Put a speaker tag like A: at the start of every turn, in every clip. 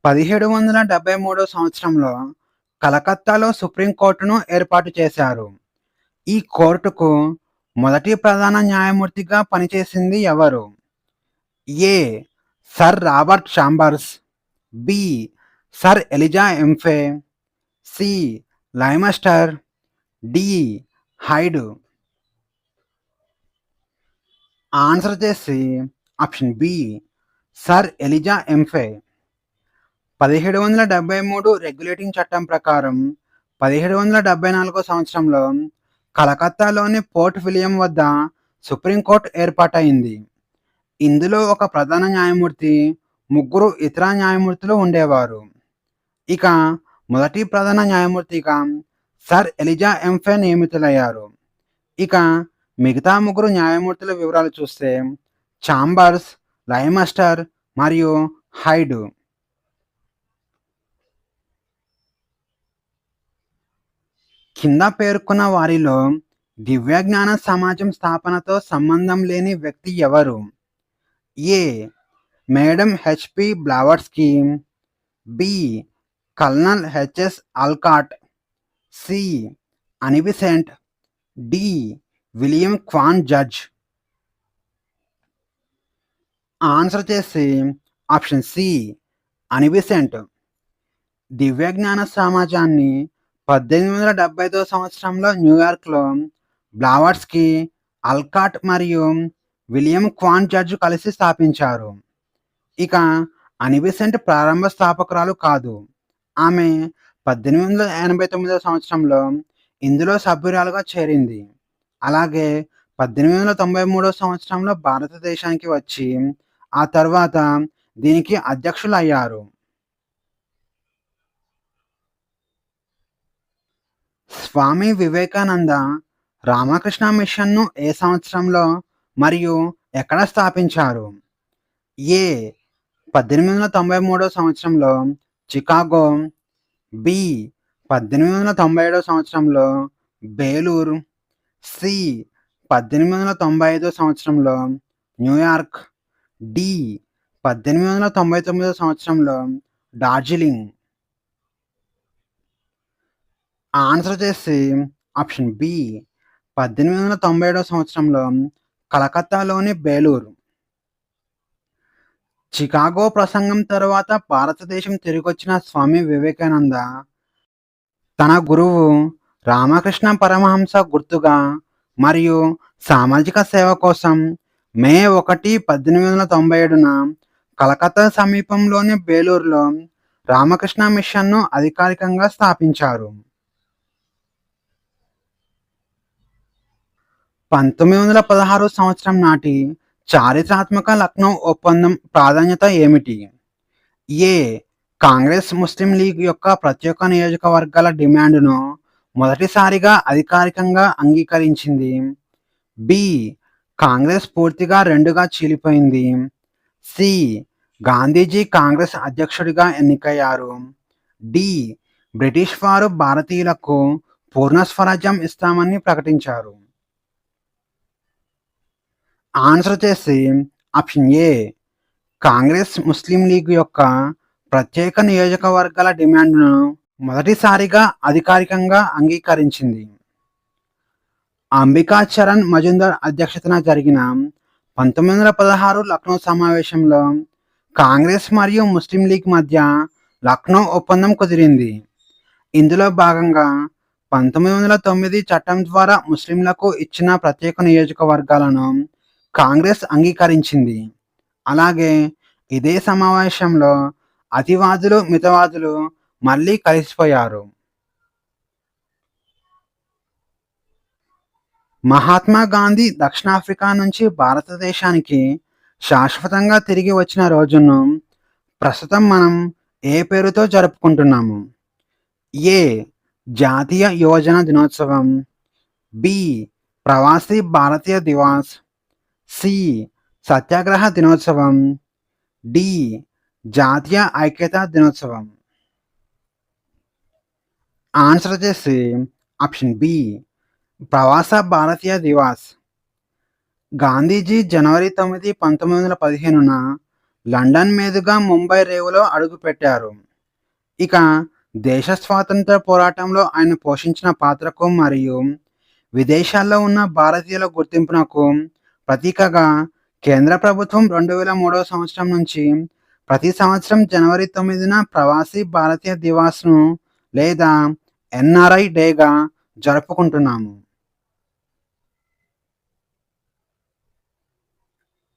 A: 1773 సంవత్సరంలో కలకత్తాలో సుప్రీంకోర్టును ఏర్పాటు చేశారు. ఈ కోర్టుకు మొదటి ప్రధాన న్యాయమూర్తిగా పనిచేసింది ఎవరు? A. Sir Robert Chambers, B. Sir Elijah Impey, C. Lemaistre, D. Hyde. Answer వచ్చేసి option B, Sir Elijah Impey. 1773 regulating చట్టం ప్రకారం 1774 సంవత్సరంలో కలకత్తాలోని పోర్ట్ విలియం వద్ద సుప్రీంకోర్టు ఏర్పాటైంది. ఇందులో ఒక ప్రధాన న్యాయమూర్తి, ముగ్గురు ఇతర న్యాయమూర్తులు ఉండేవారు. ఇక మొదటి ప్రధాన న్యాయమూర్తిగా సర్ ఎలిజా ఎంఫే నియమితులయ్యారు. ఇక మిగతా ముగ్గురు న్యాయమూర్తుల వివరాలు చూస్తే చాంబర్స్, లైమస్టర్ మరియు హైడ్. కింద పేర్కొన్న వారిలో దివ్యజ్ఞాన సమాజం స్థాపనతో సంబంధం లేని వ్యక్తి ఎవరు? A. Madam HP Blavatsky, B. Colonel HS Olcott, C. Annie Besant, D. William Quan Judge. Answer చేసి ఆప్షన్ సి, అనిబిసెంట్. దివ్యజ్ఞాన సమాజాన్ని 1875 సంవత్సరంలో న్యూయార్క్లో బ్లావట్స్కీ, ఆల్కాట్ మరియు విలియం క్వాన్ జడ్జ్ కలిసి స్థాపించారు. ఇక అనిబిసెంట్ ప్రారంభ స్థాపకురాలు కాదు. ఆమె 1889 సంవత్సరంలో ఇందులో సభ్యురాలుగా చేరింది. అలాగే 1893 సంవత్సరంలో భారతదేశానికి వచ్చి ఆ తర్వాత దీనికి అధ్యక్షులయ్యారు. స్వామి వివేకానంద రామకృష్ణ మిషన్ను ఏ సంవత్సరంలో మరియు ఎక్కడ స్థాపించారు? ఏ. 1893 సంవత్సరంలో చికాగో, బి. 1897 సంవత్సరంలో బేలూరు, సి. 1895 సంవత్సరంలో న్యూయార్క్, డి. 1899 సంవత్సరంలో డార్జిలింగ్. ఆన్సర్ చేసి ఆప్షన్ బి, 1897 సంవత్సరంలో కలకత్తాలోని బేలూరు. చికాగో ప్రసంగం తరువాత భారతదేశం తిరిగొచ్చిన స్వామి వివేకానంద తన గురువు రామకృష్ణ పరమహంస గుర్తుగా మరియు సామాజిక సేవ కోసం మే 1, 1897న కలకత్తా సమీపంలోని బేలూరులో రామకృష్ణ మిషన్ను అధికారికంగా స్థాపించారు. 1916 సంవత్సరం నాటి చారిత్రాత్మక లక్నో ఒప్పందం ప్రాధాన్యత ఏమిటి? ఏ. కాంగ్రెస్ ముస్లిం లీగ్ యొక్క ప్రత్యేక నియోజకవర్గాల డిమాండ్ను మొదటిసారిగా అధికారికంగా అంగీకరించింది. బి. కాంగ్రెస్ పూర్తిగా రెండుగా చీలిపోయింది. సి. గాంధీజీ కాంగ్రెస్ అధ్యక్షుడిగా ఎన్నికయ్యారు. డి. బ్రిటిష్ వారు భారతీయులకు పూర్ణ స్వరాజ్యం ఇస్తామని ప్రకటించారు. ఆన్సర్ చేసి ఆప్షన్ ఏ, కాంగ్రెస్ ముస్లిం లీగ్ యొక్క ప్రత్యేక నియోజకవర్గాల డిమాండ్ను మొదటిసారిగా అధికారికంగా అంగీకరించింది. అంబికా చరణ్ మజుందార్ అధ్యక్షతన జరిగిన 1916 లక్నో సమావేశంలో కాంగ్రెస్ మరియు ముస్లిం లీగ్ మధ్య లక్నో ఒప్పందం కుదిరింది. ఇందులో భాగంగా 1909 చట్టం ద్వారా ముస్లింలకు ఇచ్చిన ప్రత్యేక నియోజకవర్గాలను కాంగ్రెస్ అంగీకరించింది. అలాగే ఇదే సమావేశంలో అతివాదులు, మితవాదులు మళ్ళీ కలిసిపోయారు. మహాత్మా గాంధీ దక్షిణాఫ్రికా నుంచి భారతదేశానికి శాశ్వతంగా తిరిగి వచ్చిన రోజును ప్రస్తుతం మనం ఏ పేరుతో జరుపుకుంటున్నాము? ఏ. జాతీయ యువజన దినోత్సవం, బి. ప్రవాసీ భారతీయ దివాస్, సి. సత్యాగ్రహ దినోత్సవం, డి. జాతీయ ఐక్యతా దినోత్సవం. ఆన్సర్ వచ్చేసి ఆప్షన్ బి, ప్రవాస భారతీయ దివాస్. గాంధీజీ జనవరి 9, 1915న లండన్ మీదుగా ముంబై రేవులో అడుగుపెట్టారు. ఇక దేశ స్వాతంత్ర పోరాటంలో ఆయన పోషించిన పాత్రకు మరియు విదేశాల్లో ఉన్న భారతీయుల గుర్తింపునకు ప్రతీకగా కేంద్ర ప్రభుత్వం 2003 సంవత్సరం నుంచి ప్రతి సంవత్సరం జనవరి 9న ప్రవాసీ భారతీయ దివాస్‌ను లేదా ఎన్ఆర్ఐ డేగా జరుపుకుంటున్నాము.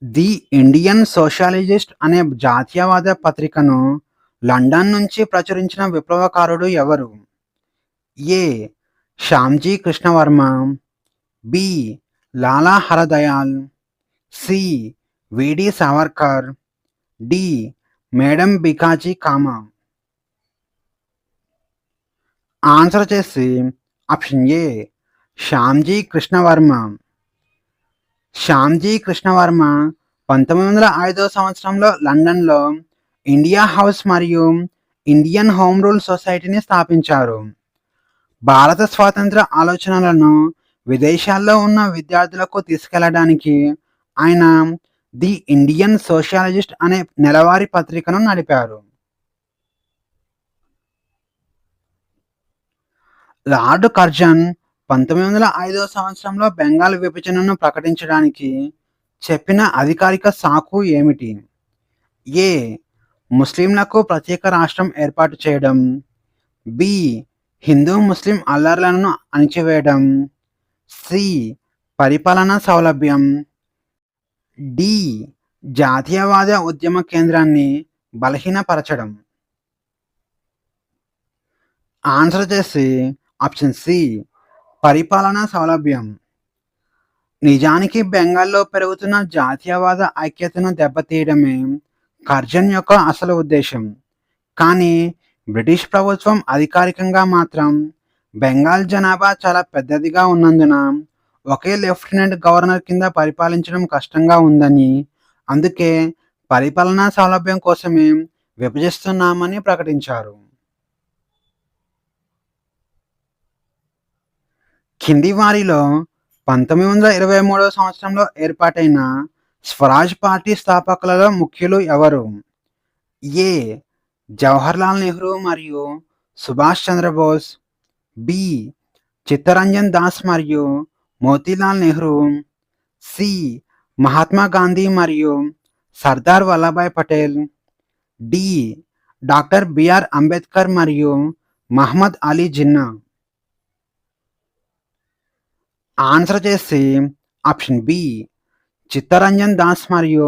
A: ది ఇండియన్ సోషలిస్ట్ అనే జాతీయవాద పత్రికను లండన్ నుంచి ప్రచురించిన విప్లవకారుడు ఎవరు? A. Shyamji Krishnavarma, B. Lala Hardayal, C. V D Savarkar, D. Madam Bhikaji Cama. Answer వచ్చేసి ఆప్షన్ ఏ శ్యామ్‌జీ కృష్ణవర్మ. శ్యామ్‌జీ కృష్ణవర్మ 1905 సంవత్సరంలో లండన్‌లో ఇండియా హౌస్ మరియు ఇండియన్ హోమ్ రూల్ సొసైటీని స్థాపించారు. భారత స్వాతంత్ర ఆలోచనలను విదేశాల్లో ఉన్న విద్యార్థులకు తీసుకెళ్లడానికి ఆయన ది ఇండియన్ సోషలిస్ట్ అనే నెలవారీ పత్రికను నడిపారు. లార్డ్ కర్జన్ 1905 సంవత్సరంలో బెంగాల్ విభజనను ప్రకటించడానికి చెప్పిన అధికారిక సాకు ఏమిటి? ఏ. ముస్లింలకు ప్రత్యేక రాష్ట్రం ఏర్పాటు చేయడం, బి. హిందూ ముస్లిం అల్లర్లను అణిచివేయడం, సి. పరిపాలనా సౌలభ్యం, డి. జాతీయవాద ఉద్యమ కేంద్రాన్ని బలహీనపరచడం. ఆన్సర్ వచ్చేసి ఆప్షన్ సి పరిపాలనా సౌలభ్యం. నిజానికి బెంగాల్లో పెరుగుతున్న జాతీయవాద ఐక్యతను దెబ్బతీయడమే కర్జన్ యొక్క అసలు ఉద్దేశం. కానీ బ్రిటిష్ ప్రభుత్వం అధికారికంగా మాత్రం బెంగాల్ జనాభా చాలా పెద్దదిగా ఉన్నందున ఒకే లెఫ్టినెంట్ గవర్నర్ కింద పరిపాలించడం కష్టంగా ఉందని, అందుకే పరిపాలనా సౌలభ్యం కోసమే విభజిస్తున్నామని ప్రకటించారు. కింది వారిలో 1923 సంవత్సరంలో ఏర్పాటైన స్వరాజ్ పార్టీ స్థాపకులలో ముఖ్యులు ఎవరు? ఏ. జవహర్లాల్ నెహ్రూ మరియు సుభాష్ చంద్రబోస్, బి. చిత్తరంజన్ దాస్ మరియు మోతీలాల్ నెహ్రూ, సి. మహాత్మా గాంధీ మరియు Sardar Vallabhbhai Patel, D. Doctor B R Ambedkar మరియు మహ్మద్ అలీ జిన్నా. ఆన్సర్ చేసి ఆప్షన్ బి చిత్తరంజన్ దాస్ మరియు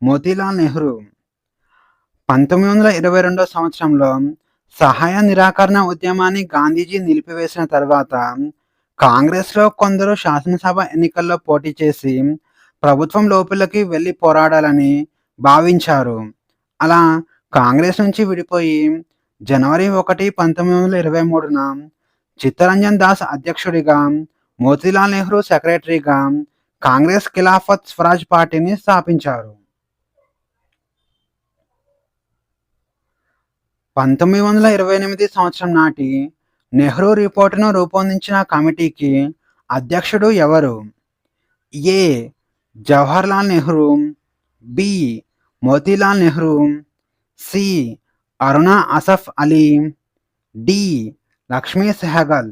A: మోతీలాల్ నెహ్రూ. 1922 సంవత్సరంలో సహాయ నిరాకరణ ఉద్యమాన్ని గాంధీజీ నిలిపివేసిన తర్వాత కాంగ్రెస్లో కొందరు శాసనసభ ఎన్నికల్లో పోటీ చేసి ప్రభుత్వం లోపలికి వెళ్ళి పోరాడాలని భావించారు. అలా కాంగ్రెస్ నుంచి విడిపోయి జనవరి 1, 1923న చిత్తరంజన్ దాస్ అధ్యక్షుడిగా, మోతీలాల్ నెహ్రూ సెక్రటరీగా కాంగ్రెస్ ఖిలాఫత్ స్వరాజ్ పార్టీని స్థాపించారు. 1928 సంవత్సరం నాటి నెహ్రూ రిపోర్టును రూపొందించిన కమిటీకి అధ్యక్షుడు ఎవరు? A. Jawaharlal Nehru, B. Motilal Nehru, C. Aruna Asaf Ali, D. Lakshmi Sehgal.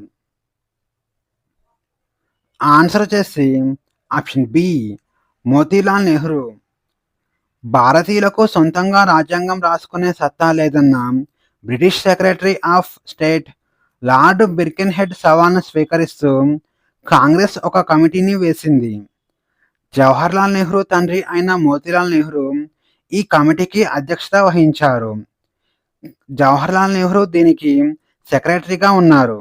A: Answer వచ్చేసి ఆప్షన్ బి మోతీలాల్ నెహ్రూ. భారతీయులకు సొంతంగా రాజ్యాంగం రాసుకునే సత్తా లేదన్న British secretary of state Lord Birkenhead సవాల్ను స్వీకరిస్తూ కాంగ్రెస్ ఒక కమిటీని వేసింది. జవహర్లాల్ నెహ్రూ తండ్రి అయిన మోతీలాల్ నెహ్రూ ఈ కమిటీకి అధ్యక్షత వహించారు. జవహర్లాల్ నెహ్రూ దీనికి సెక్రటరీగా ఉన్నారు.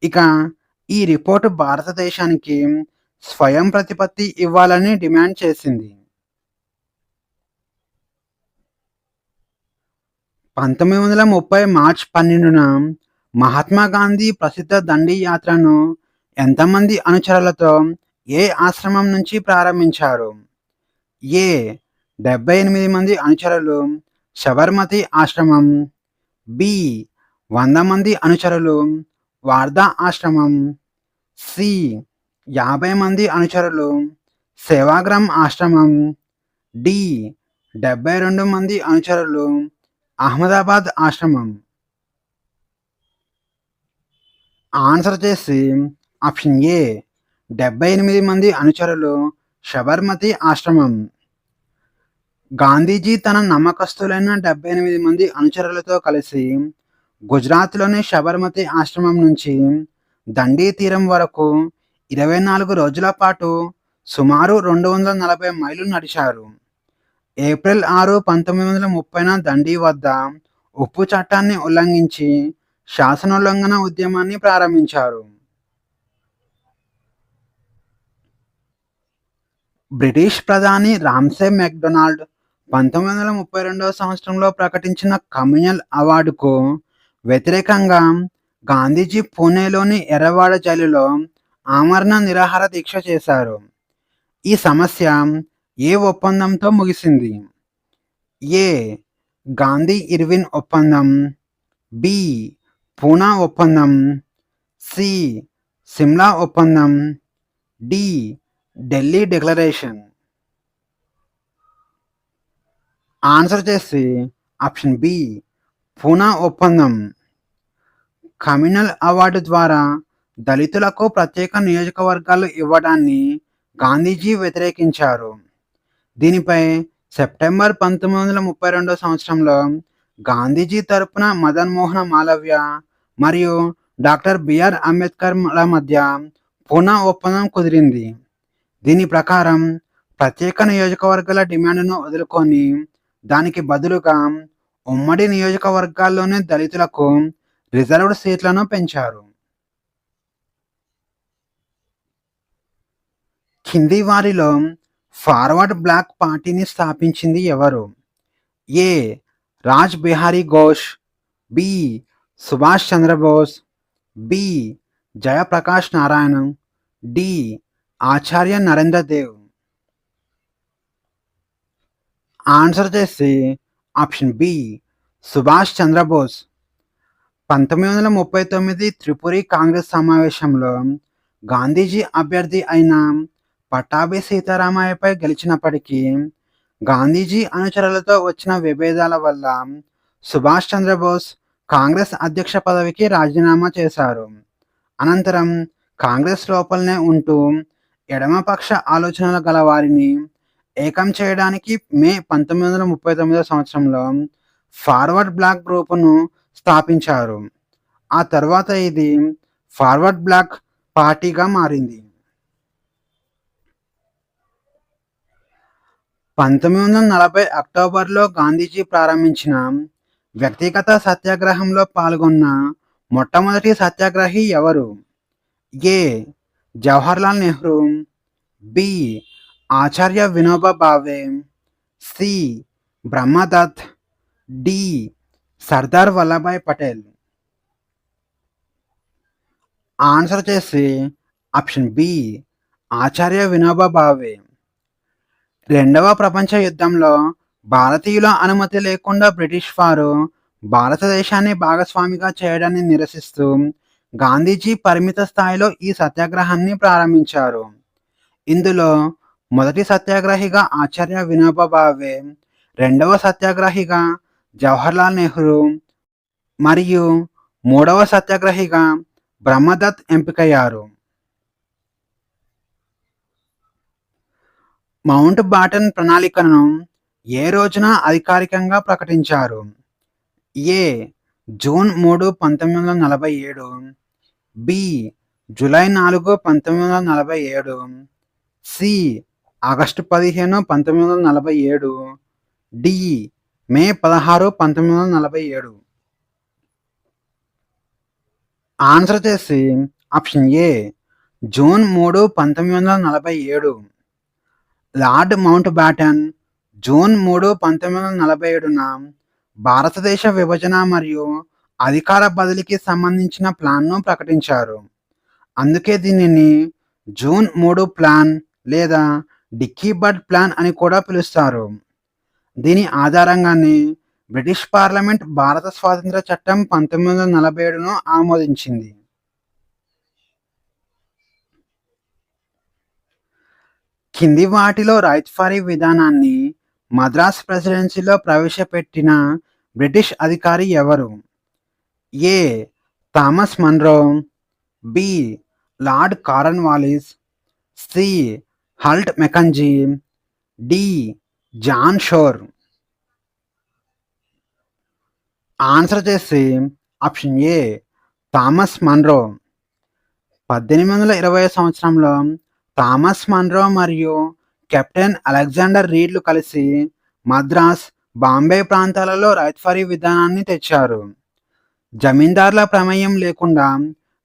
A: ఇక ఈ రిపోర్టు భారతదేశానికి స్వయం ప్రతిపత్తి ఇవ్వాలని డిమాండ్ చేసింది. 1930 మార్చి 12న మహాత్మా గాంధీ ప్రసిద్ధ దండి యాత్రను ఎంతమంది అనుచరులతో ఏ ఆశ్రమం నుంచి ప్రారంభించారు? ఏ. 78 మంది అనుచరులు, శబర్మతి ఆశ్రమం, బి. 100 మంది అనుచరులు, వార్ధా ఆశ్రమం, సి. 50 మంది అనుచరులు, సేవాగ్రామ్ ఆశ్రమం, డి. 72 మంది అనుచరులు అహ్మదాబాద్ ఆశ్రమం. ఆన్సర్ చేసి ఆప్షన్ ఏ 78 మంది అనుచరులు శబర్మతి ఆశ్రమం. గాంధీజీ తన నమ్మకస్తులైన 78 మంది అనుచరులతో కలిసి గుజరాత్లోని శబర్మతి ఆశ్రమం నుంచి దండీ తీరం వరకు 24 రోజుల పాటు సుమారు 240 మైళ్ళు నడిచారు. ఏప్రిల్ 6, 1930న దండీ వద్ద ఉప్పు చట్టాన్ని ఉల్లంఘించి శాసనోల్లంఘన ఉద్యమాన్ని ప్రారంభించారు. బ్రిటిష్ ప్రధాని రామ్సే మెక్డొనాల్డ్ 1932 సంవత్సరంలో ప్రకటించిన కమ్యూనల్ అవార్డుకు వ్యతిరేకంగా గాంధీజీ పూణేలోని ఎర్రవాడ జైలులో ఆమరణ నిరాహార దీక్ష చేశారు. ఈ సమస్య ఏ ఒప్పందంతో ముగిసింది? ఏ గాంధీ ఇర్విన్ ఒప్పందం, బి పూనా ఒప్పందం, సి సిమ్లా ఒప్పందం, డి ఢిల్లీ డిక్లరేషన్. ఆన్సర్ చేసి ఆప్షన్ బి పూనా ఒప్పందం. కమ్యూనల్ అవార్డు ద్వారా దళితులకు ప్రత్యేక నియోజకవర్గాలు ఇవ్వడాన్ని గాంధీజీ వ్యతిరేకించారు. దీనిపై సెప్టెంబర్ 1932 సంవత్సరంలో గాంధీజీ తరపున మదన్ మోహన మాలవ్య మరియు డాక్టర్ బిఆర్ అంబేద్కర్ల మధ్య పూనా ఒప్పందం కుదిరింది. దీని ప్రకారం ప్రత్యేక నియోజకవర్గాల డిమాండ్ను వదులుకొని దానికి బదులుగా ఉమ్మడి నియోజకవర్గాల్లోని దళితులకు రిజర్వ్డ్ సీట్లను పెంచారు. కింది వారిలో ఫార్వర్డ్ బ్లాక్ పార్టీని స్థాపించింది ఎవరు? A Raj Bihari Ghosh, B Subhash Chandra Bose, B Jayaprakash Narayan, D Acharya Narendra Dev. Answer చేసి ఆప్షన్ బి సుభాష్ చంద్రబోస్. 1939 త్రిపురి కాంగ్రెస్ సమావేశంలో గాంధీజీ అభ్యర్థి అయిన పట్టాభి సీతారామయ్యపై గెలిచినప్పటికీ గాంధీజీ అనుచరులతో వచ్చిన విభేదాల వల్ల సుభాష్ చంద్రబోస్ కాంగ్రెస్ అధ్యక్ష పదవికి రాజీనామా చేశారు. అనంతరం కాంగ్రెస్ లోపలనే ఉంటూ ఎడమపక్ష ఆలోచనలు గల వారిని ఏకం చేయడానికి మే 1939 సంవత్సరంలో ఫార్వర్డ్ బ్లాక్ గ్రూపును స్థాపించారు. ఆ తర్వాత ఇది ఫార్వర్డ్ బ్లాక్ పార్టీగా మారింది. 1940 అక్టోబర్లో గాంధీజీ ప్రారంభించిన వ్యక్తిగత సత్యాగ్రహంలో పాల్గొన్న మొట్టమొదటి సత్యాగ్రహి ఎవరు? A Jawaharlal Nehru, B Acharya Vinoba Bhave, C Brahmadatt, D Sardar Vallabhbhai Patel. Answer చేసి ఆప్షన్ బి ఆచార్య వినోబా భావే. రెండవ ప్రపంచ యుద్ధంలో భారతీయుల అనుమతి లేకుండా బ్రిటిష్ వారు భారతదేశాన్ని భాగస్వామిగా చేయడాన్ని నిరసిస్తూ గాంధీజీ పరిమిత స్థాయిలో ఈ సత్యాగ్రహాన్ని ప్రారంభించారు. ఇందులో మొదటి సత్యాగ్రహిగా ఆచార్య వినోబా భావే, రెండవ సత్యాగ్రహిగా జవహర్లాల్ నెహ్రూ మరియు మూడవ సత్యాగ్రహిగా బ్రహ్మదత్ ఎంపికయ్యారు. మౌంట్ బాటన్ ప్రణాళికను ఏ రోజున అధికారికంగా ప్రకటించారు? A June 3, 1947, B July 4, 1947, C August 15, 1947, D May 16, 1947. Answer చేసి option A June 3, 1947. Lord Mountbatten June 3, 1947న భారతదేశ విభజన మరియు అధికార బదిలీకి సంబంధించిన ప్లాన్ను ప్రకటించారు. అందుకే దీనిని జూన్ 3 ప్లాన్ లేదా డిక్కీ బడ్ ప్లాన్ అని కూడా పిలుస్తారు. దీని ఆధారంగానే బ్రిటిష్ పార్లమెంట్ భారత స్వాతంత్ర చట్టం 1947ను ఆమోదించింది. కింది వాటిలో రైత్ ఫరీ విధానాన్ని మద్రాస్ ప్రెసిడెన్సీలో ప్రవేశపెట్టిన బ్రిటిష్ అధికారి ఎవరు? A. Thomas Munro, B. Lord Cornwallis, C. Holt Mackenzie, D. John Shore. Answer వచ్చేసి ఆప్షన్ ఏ థామస్ మన్రో. 1820 సంవత్సరంలో థామస్ మన్రో మరియు కెప్టెన్ అలెగ్జాండర్ రీడ్లు కలిసి మద్రాస్, బాంబే ప్రాంతాలలో రైతుఫరీ విధానాన్ని తెచ్చారు. జమీందార్ల ప్రమేయం లేకుండా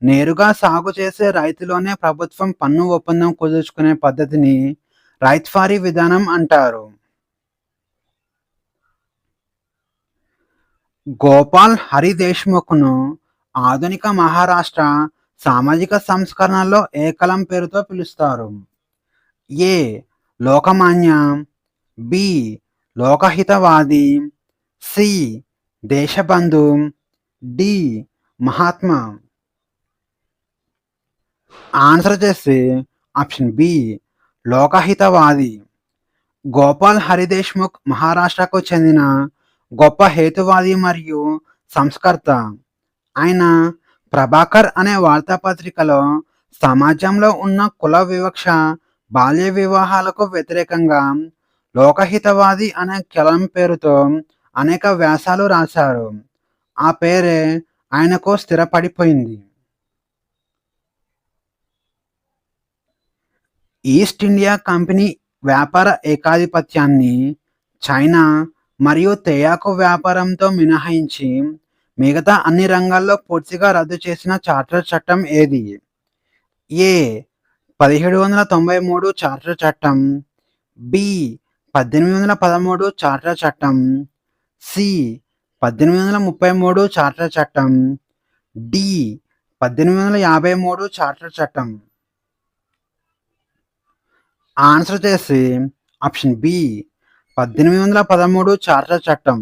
A: నేరుగా సాగు చేసే రైతులోనే ప్రభుత్వం పన్ను ఒప్పందం కుదుర్చుకునే పద్ధతిని రైతుఫరీ విధానం అంటారు. గోపాల్ హరి దేశ్ముఖ్ను ఆధునిక మహారాష్ట్ర సామాజిక సంస్కరణలో ఏ కలం పేరుతో పిలుస్తారు? A. Lokmanya, B. Lokhitwadi, C. Deshbandhu, D. Mahatma. Answer వచ్చేసి ఆప్షన్ బి లోకహితవాది. గోపాల్ హరి దేశ్ముఖ్ మహారాష్ట్రకు చెందిన గొప్ప హేతువాది మరియు సంస్కర్త. ఆయన ప్రభాకర్ అనే వార్తాపత్రికలో సమాజంలో ఉన్న కుల వివక్ష, బాల్య వివాహాలకు వ్యతిరేకంగా లోకహితవాది అనే కలం పేరుతో అనేక వ్యాసాలు రాశారు. ఆ పేరే ఆయనకు స్థిరపడిపోయింది. ఈస్ట్ ఇండియా కంపెనీ వ్యాపార ఏకాధిపత్యాన్ని చైనా మరియు తేయాకు వ్యాపారంతో మినహాయించి మిగతా అన్ని రంగాల్లో పూర్తిగా రద్దు చేసిన చార్టర్ చట్టం ఏది? ఏ. 1793 చార్టర్ చట్టం, బి. 1813 చార్టర్ చట్టం, సి. 1833 చార్టర్ చట్టం, డి. 1853 చార్టర్ చట్టం. ఆన్సర్ వచ్చేసి ఆప్షన్ బి 1813 చార్టర్ చట్టం.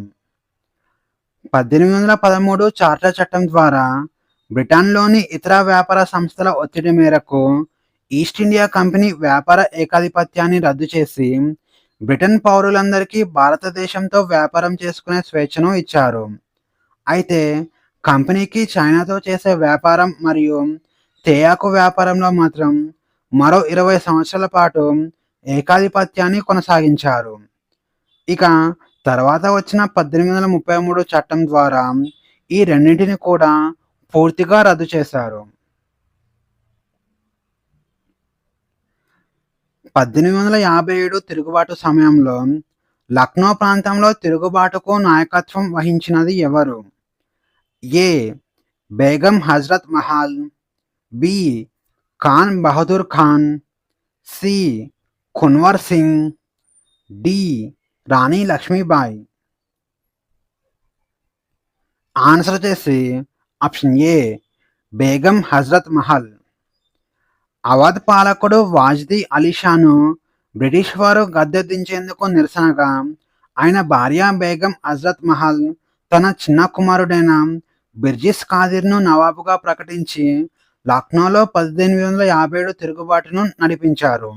A: 1813 చార్టర్ చట్టం ద్వారా బ్రిటన్లోని ఇతర వ్యాపార సంస్థల ఒత్తిడి మేరకు ఈస్ట్ ఇండియా కంపెనీ వ్యాపార ఏకాధిపత్యాన్ని రద్దు చేసి బ్రిటన్ పౌరులందరికీ భారతదేశంతో వ్యాపారం చేసుకునే స్వేచ్ఛను ఇచ్చారు. అయితే కంపెనీకి చైనాతో చేసే వ్యాపారం మరియు తేయాకు వ్యాపారంలో మాత్రం మరో 20 సంవత్సరాల పాటు ఏకాధిపత్యాన్ని కొనసాగించారు. ఇక తర్వాత వచ్చిన 1833 చట్టం ద్వారా ఈ రెండింటిని కూడా పూర్తిగా రద్దు చేశారు. 1857 తిరుగుబాటు సమయంలో లక్నో ప్రాంతంలో తిరుగుబాటుకు నాయకత్వం వహించినది ఎవరు? A. Begum Hazrat Mahal, B. Khan Bahadur Khan, C. Kunwar Singh, D. Rani Lakshmibai. Answer వచ్చేసి ఆప్షన్ ఏ బేగం హజ్రత్ మహల్. అవధ్ పాలకుడు వాజ్దీ అలీషాను బ్రిటిష్ వారు గద్దె దించేందుకు నిరసనగా ఆయన భార్య బేగం హజ్రత్ మహల్ తన చిన్న కుమారుడైన బిర్జిస్ ఖాదిర్ను నవాబుగా ప్రకటించి లక్నోలో 1857 తిరుగుబాటును నడిపించారు.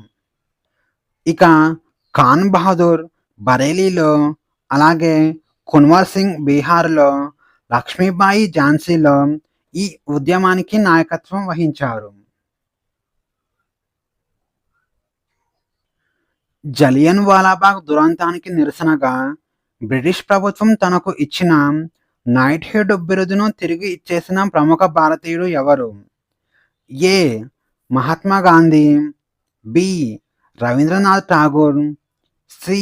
A: ఇక ఖాన్ బహదూర్ బరేలీలో, అలాగే కున్వర్ సింగ్ బీహార్లో, లక్ష్మీబాయి ఝాన్సీలో ఈ ఉద్యమానికి నాయకత్వం వహించారు. జలియన్ వాలాబాగ్ దురంతానికి నిరసనగా బ్రిటిష్ ప్రభుత్వం తనకు ఇచ్చిన నైట్హుడ్ బిరుదును తిరిగి ఇచ్చేసిన ప్రముఖ భారతీయుడు ఎవరు? A. Mahatma Gandhi, B. Rabindranath Tagore, C.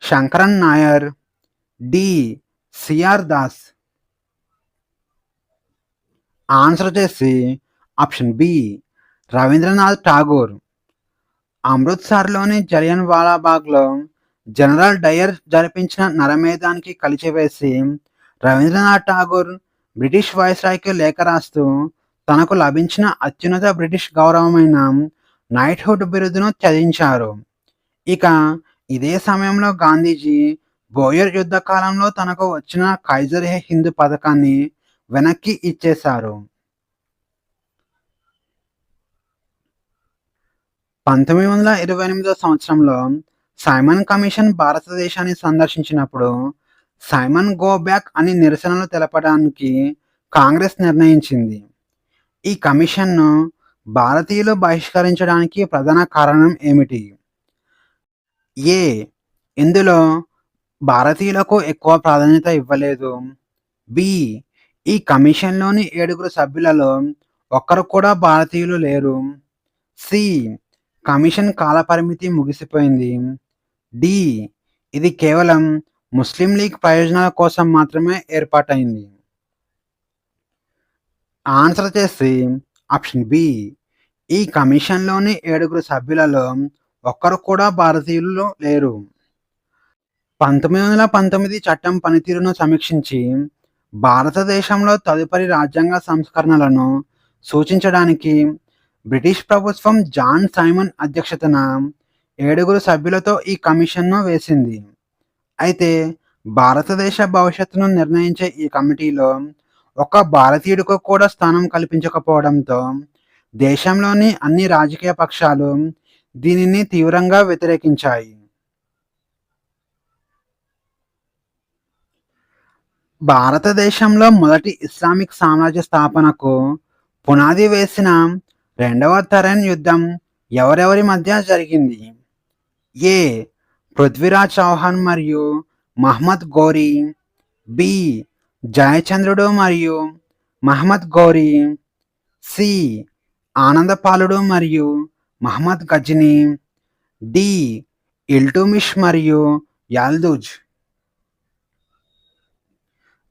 A: Sankaran Nair, D. CR Das. Answer వచ్చేసి ఆప్షన్ బి రవీంద్రనాథ్ ఠాగూర్. అమృత్సర్లోని జలియన్ వాలాబాగ్లో జనరల్ డయర్ జరిపించిన నరమేధానికి కలిచివేసి రవీంద్రనాథ్ ఠాగూర్ బ్రిటిష్ వైస్రాయ్కి లేఖ రాస్తూ తనకు లభించిన అత్యున్నత బ్రిటిష్ గౌరవమైన నైట్హుడ్ బిరుదును త్యజించారు. ఇక ఇదే సమయంలో గాంధీజీ బోయర్ యుద్ధ కాలంలో తనకు వచ్చిన కైజర్ హే హింద్ పథకాన్ని వెనక్కి ఇచ్చేశారు. 1928 సంవత్సరంలో సైమన్ కమిషన్ భారతదేశాన్ని సందర్శించినప్పుడు సైమన్ గో బ్యాక్ అని నిరసనలు తెలపడానికి కాంగ్రెస్ నిర్ణయించింది. ఈ కమిషన్ను భారతీయులు బహిష్కరించడానికి ప్రధాన కారణం ఏమిటి? ఏ. ఇందులో భారతీయులకు ఎక్కువ ప్రాధాన్యత ఇవ్వలేదు. బి. ఈ కమిషన్లోని 7 సభ్యులలో ఒక్కరు కూడా భారతీయులు లేరు. సి. కమిషన్ కాలపరిమితి ముగిసిపోయింది. డి. ఇది కేవలం ముస్లిం లీగ్ ప్రయోజనాల కోసం మాత్రమే ఏర్పాటైంది. ఆన్సర్ చేసి ఆప్షన్ బి. ఈ కమిషన్లోని 7 సభ్యులలో ఒక్కరు కూడా భారతీయులు లేరు. 1919 చట్టం పనితీరును సమీక్షించి భారతదేశంలో తదుపరి రాజ్యాంగ సంస్కరణలను సూచించడానికి బ్రిటిష్ ప్రభుత్వం జాన్ సైమన్ అధ్యక్షతన 7 సభ్యులతో ఈ కమిషన్ను వేసింది. అయితే భారతదేశ భవిష్యత్తును నిర్ణయించే ఈ కమిటీలో ఒక్క భారతీయుడికి కూడా స్థానం కల్పించకపోవడంతో దేశంలోని అన్ని రాజకీయ పక్షాలు దీనిని తీవ్రంగా వ్యతిరేకించాయి. భారతదేశంలో మొదటి ఇస్లామిక్ సామ్రాజ్య స్థాపనకు పునాది వేసిన రెండవ తరైన్ యుద్ధం ఎవరెవరి మధ్య జరిగింది? ఏ. పృథ్వీరాజ్ చౌహాన్ మరియు మహ్మద్ గోరీ. బి. జయచంద్రుడు మరియు మహ్మద్ గోరీ. సి. ఆనందపాలుడు మరియు మహ్మద్ గజనీ. డి. ఇల్టుమిష్ మరియు యాల్దూజ్.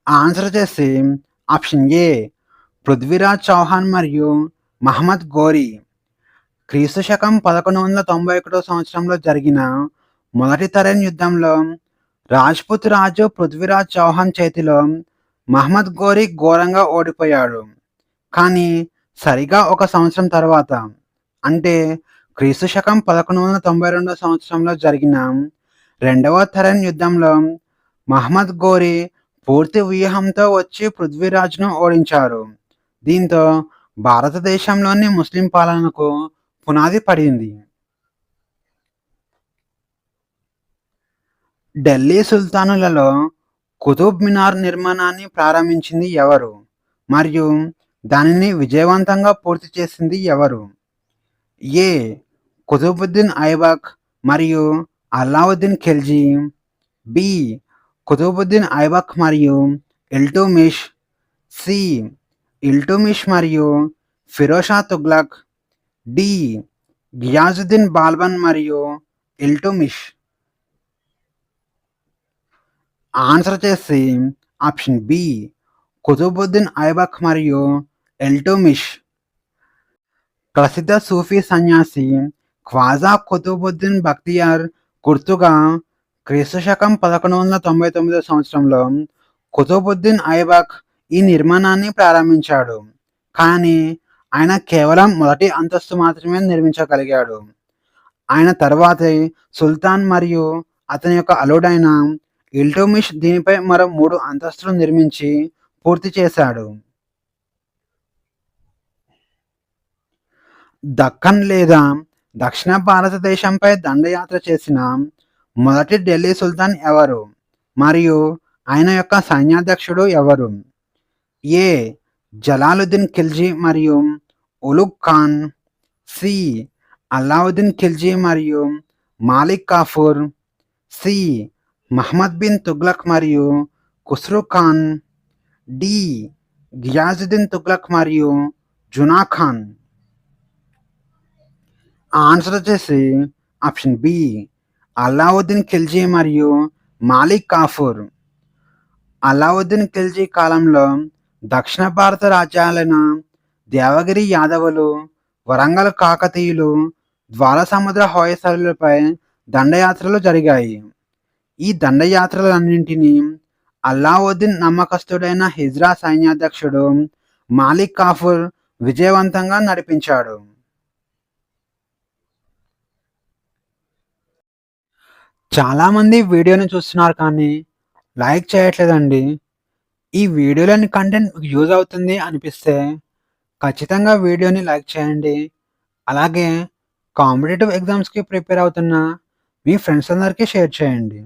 A: ఆన్సర్ చేసి ఆప్షన్ ఏ. పృథ్వీరాజ్ చౌహాన్ మరియు మహ్మద్ గోరీ. క్రీస్తు శకం 1191 సంవత్సరంలో జరిగిన మొదటి తరైన్ యుద్ధంలో రాజ్పుత్ రాజు పృథ్వీరాజ్ చౌహాన్ చేతిలో మహ్మద్ గోరీ ఘోరంగా ఓడిపోయాడు. కానీ సరిగా 1 సంవత్సరం తర్వాత, అంటే క్రీస్తు శకం 1192 సంవత్సరంలో జరిగిన రెండవ తరైన్ యుద్ధంలో మహ్మద్ గోరీ పూర్తి వ్యూహంతో వచ్చి పృథ్వీరాజ్ను ఓడించారు. దీంతో భారతదేశంలోని ముస్లిం పాలనకు పునాది పడింది. ఢిల్లీ సుల్తానులలో కుతుబ్ మినార్ నిర్మాణాన్ని ప్రారంభించింది ఎవరు మరియు దానిని విజయవంతంగా పూర్తి చేసింది ఎవరు? ఏ. కుతుబుద్దీన్ ఐబక్ మరియు అలావుద్దీన్ ఖిల్జీ. బి. కుతుబుద్దీన్ ఐబక్ మరియు ఇల్టుమిష్. సి. ఇల్టుమిష్ మరియు ఫిరోషా తుగ్లక్. డి. గియాజుద్దీన్ బాల్బన్ మరియు ఇల్టుమిష్. ఆన్సర్ చేసి ఆప్షన్ బి. కుతుబుద్దీన్ ఐబక్ మరియు ఇల్టుమిష్. ప్రసిద్ధ సూఫీ సన్యాసి ఖ్వాజా కుతుబుద్దీన్ బక్తియార్ గుర్తుగా క్రీస్తు శకం 1199 సంవత్సరంలో కుతుబుద్దీన్ ఐబక్ ఈ నిర్మాణాన్ని ప్రారంభించాడు. కానీ ఆయన కేవలం మొదటి అంతస్తు మాత్రమే నిర్మించగలిగాడు. ఆయన తర్వాతి సుల్తాన్ మరియు అతని యొక్క అల్లుడైన ఇల్టుమిష్ దీనిపై మరో 3 అంతస్తులు నిర్మించి పూర్తి చేశాడు. దక్కన్ లేదా దక్షిణ భారతదేశంపై దండయాత్ర చేసిన మొదటి ఢిల్లీ సుల్తాన్ ఎవరు మరియు ఆయన యొక్క సైన్యాధ్యక్షుడు ఎవరు? ఏ. జలాలుద్దీన్ ఖిల్జీ మరియు ఉలుగ్ ఖాన్. సి. అలావుద్దీన్ ఖిల్జీ మరియు మాలిక్ కాఫూర్. సి. మహ్మద్ బిన్ తుగ్లక్ మరియు ఖుస్రూ ఖాన్. డి. గియాజుద్దీన్ తుగ్లక్ మరియు జునా ఖాన్. ఆన్సర్ వచ్చేసి ఆప్షన్ బి. అలావుద్దీన్ ఖిల్జీ మరియు మాలిక్ కాఫూర్. అలావుద్దీన్ ఖిల్జీ కాలంలో దక్షిణ భారత రాజ్యాలైన దేవగిరి యాదవులు, వరంగల్ కాకతీయులు, ద్వారసముద్ర హోయసలులపై దండయాత్రలు జరిగాయి. ఈ దండయాత్రలన్నింటినీ అలావుద్దీన్ నమ్మకస్తుడైన హిజ్రా సైన్యాధ్యక్షుడు మాలిక్ కాఫూర్ విజయవంతంగా నడిపించాడు. చాలామంది వీడియోని చూస్తున్నారు కానీ లైక్ చేయట్లేదండి. ఈ వీడియోలోని కంటెంట్ మీకు యూజ్ అవుతుంది అనిపిస్తే ఖచ్చితంగా వీడియోని లైక్ చేయండి. అలాగే కాంపిటేటివ్ ఎగ్జామ్స్కి ప్రిపేర్ అవుతున్న మీ ఫ్రెండ్స్ అందరికీ షేర్ చేయండి.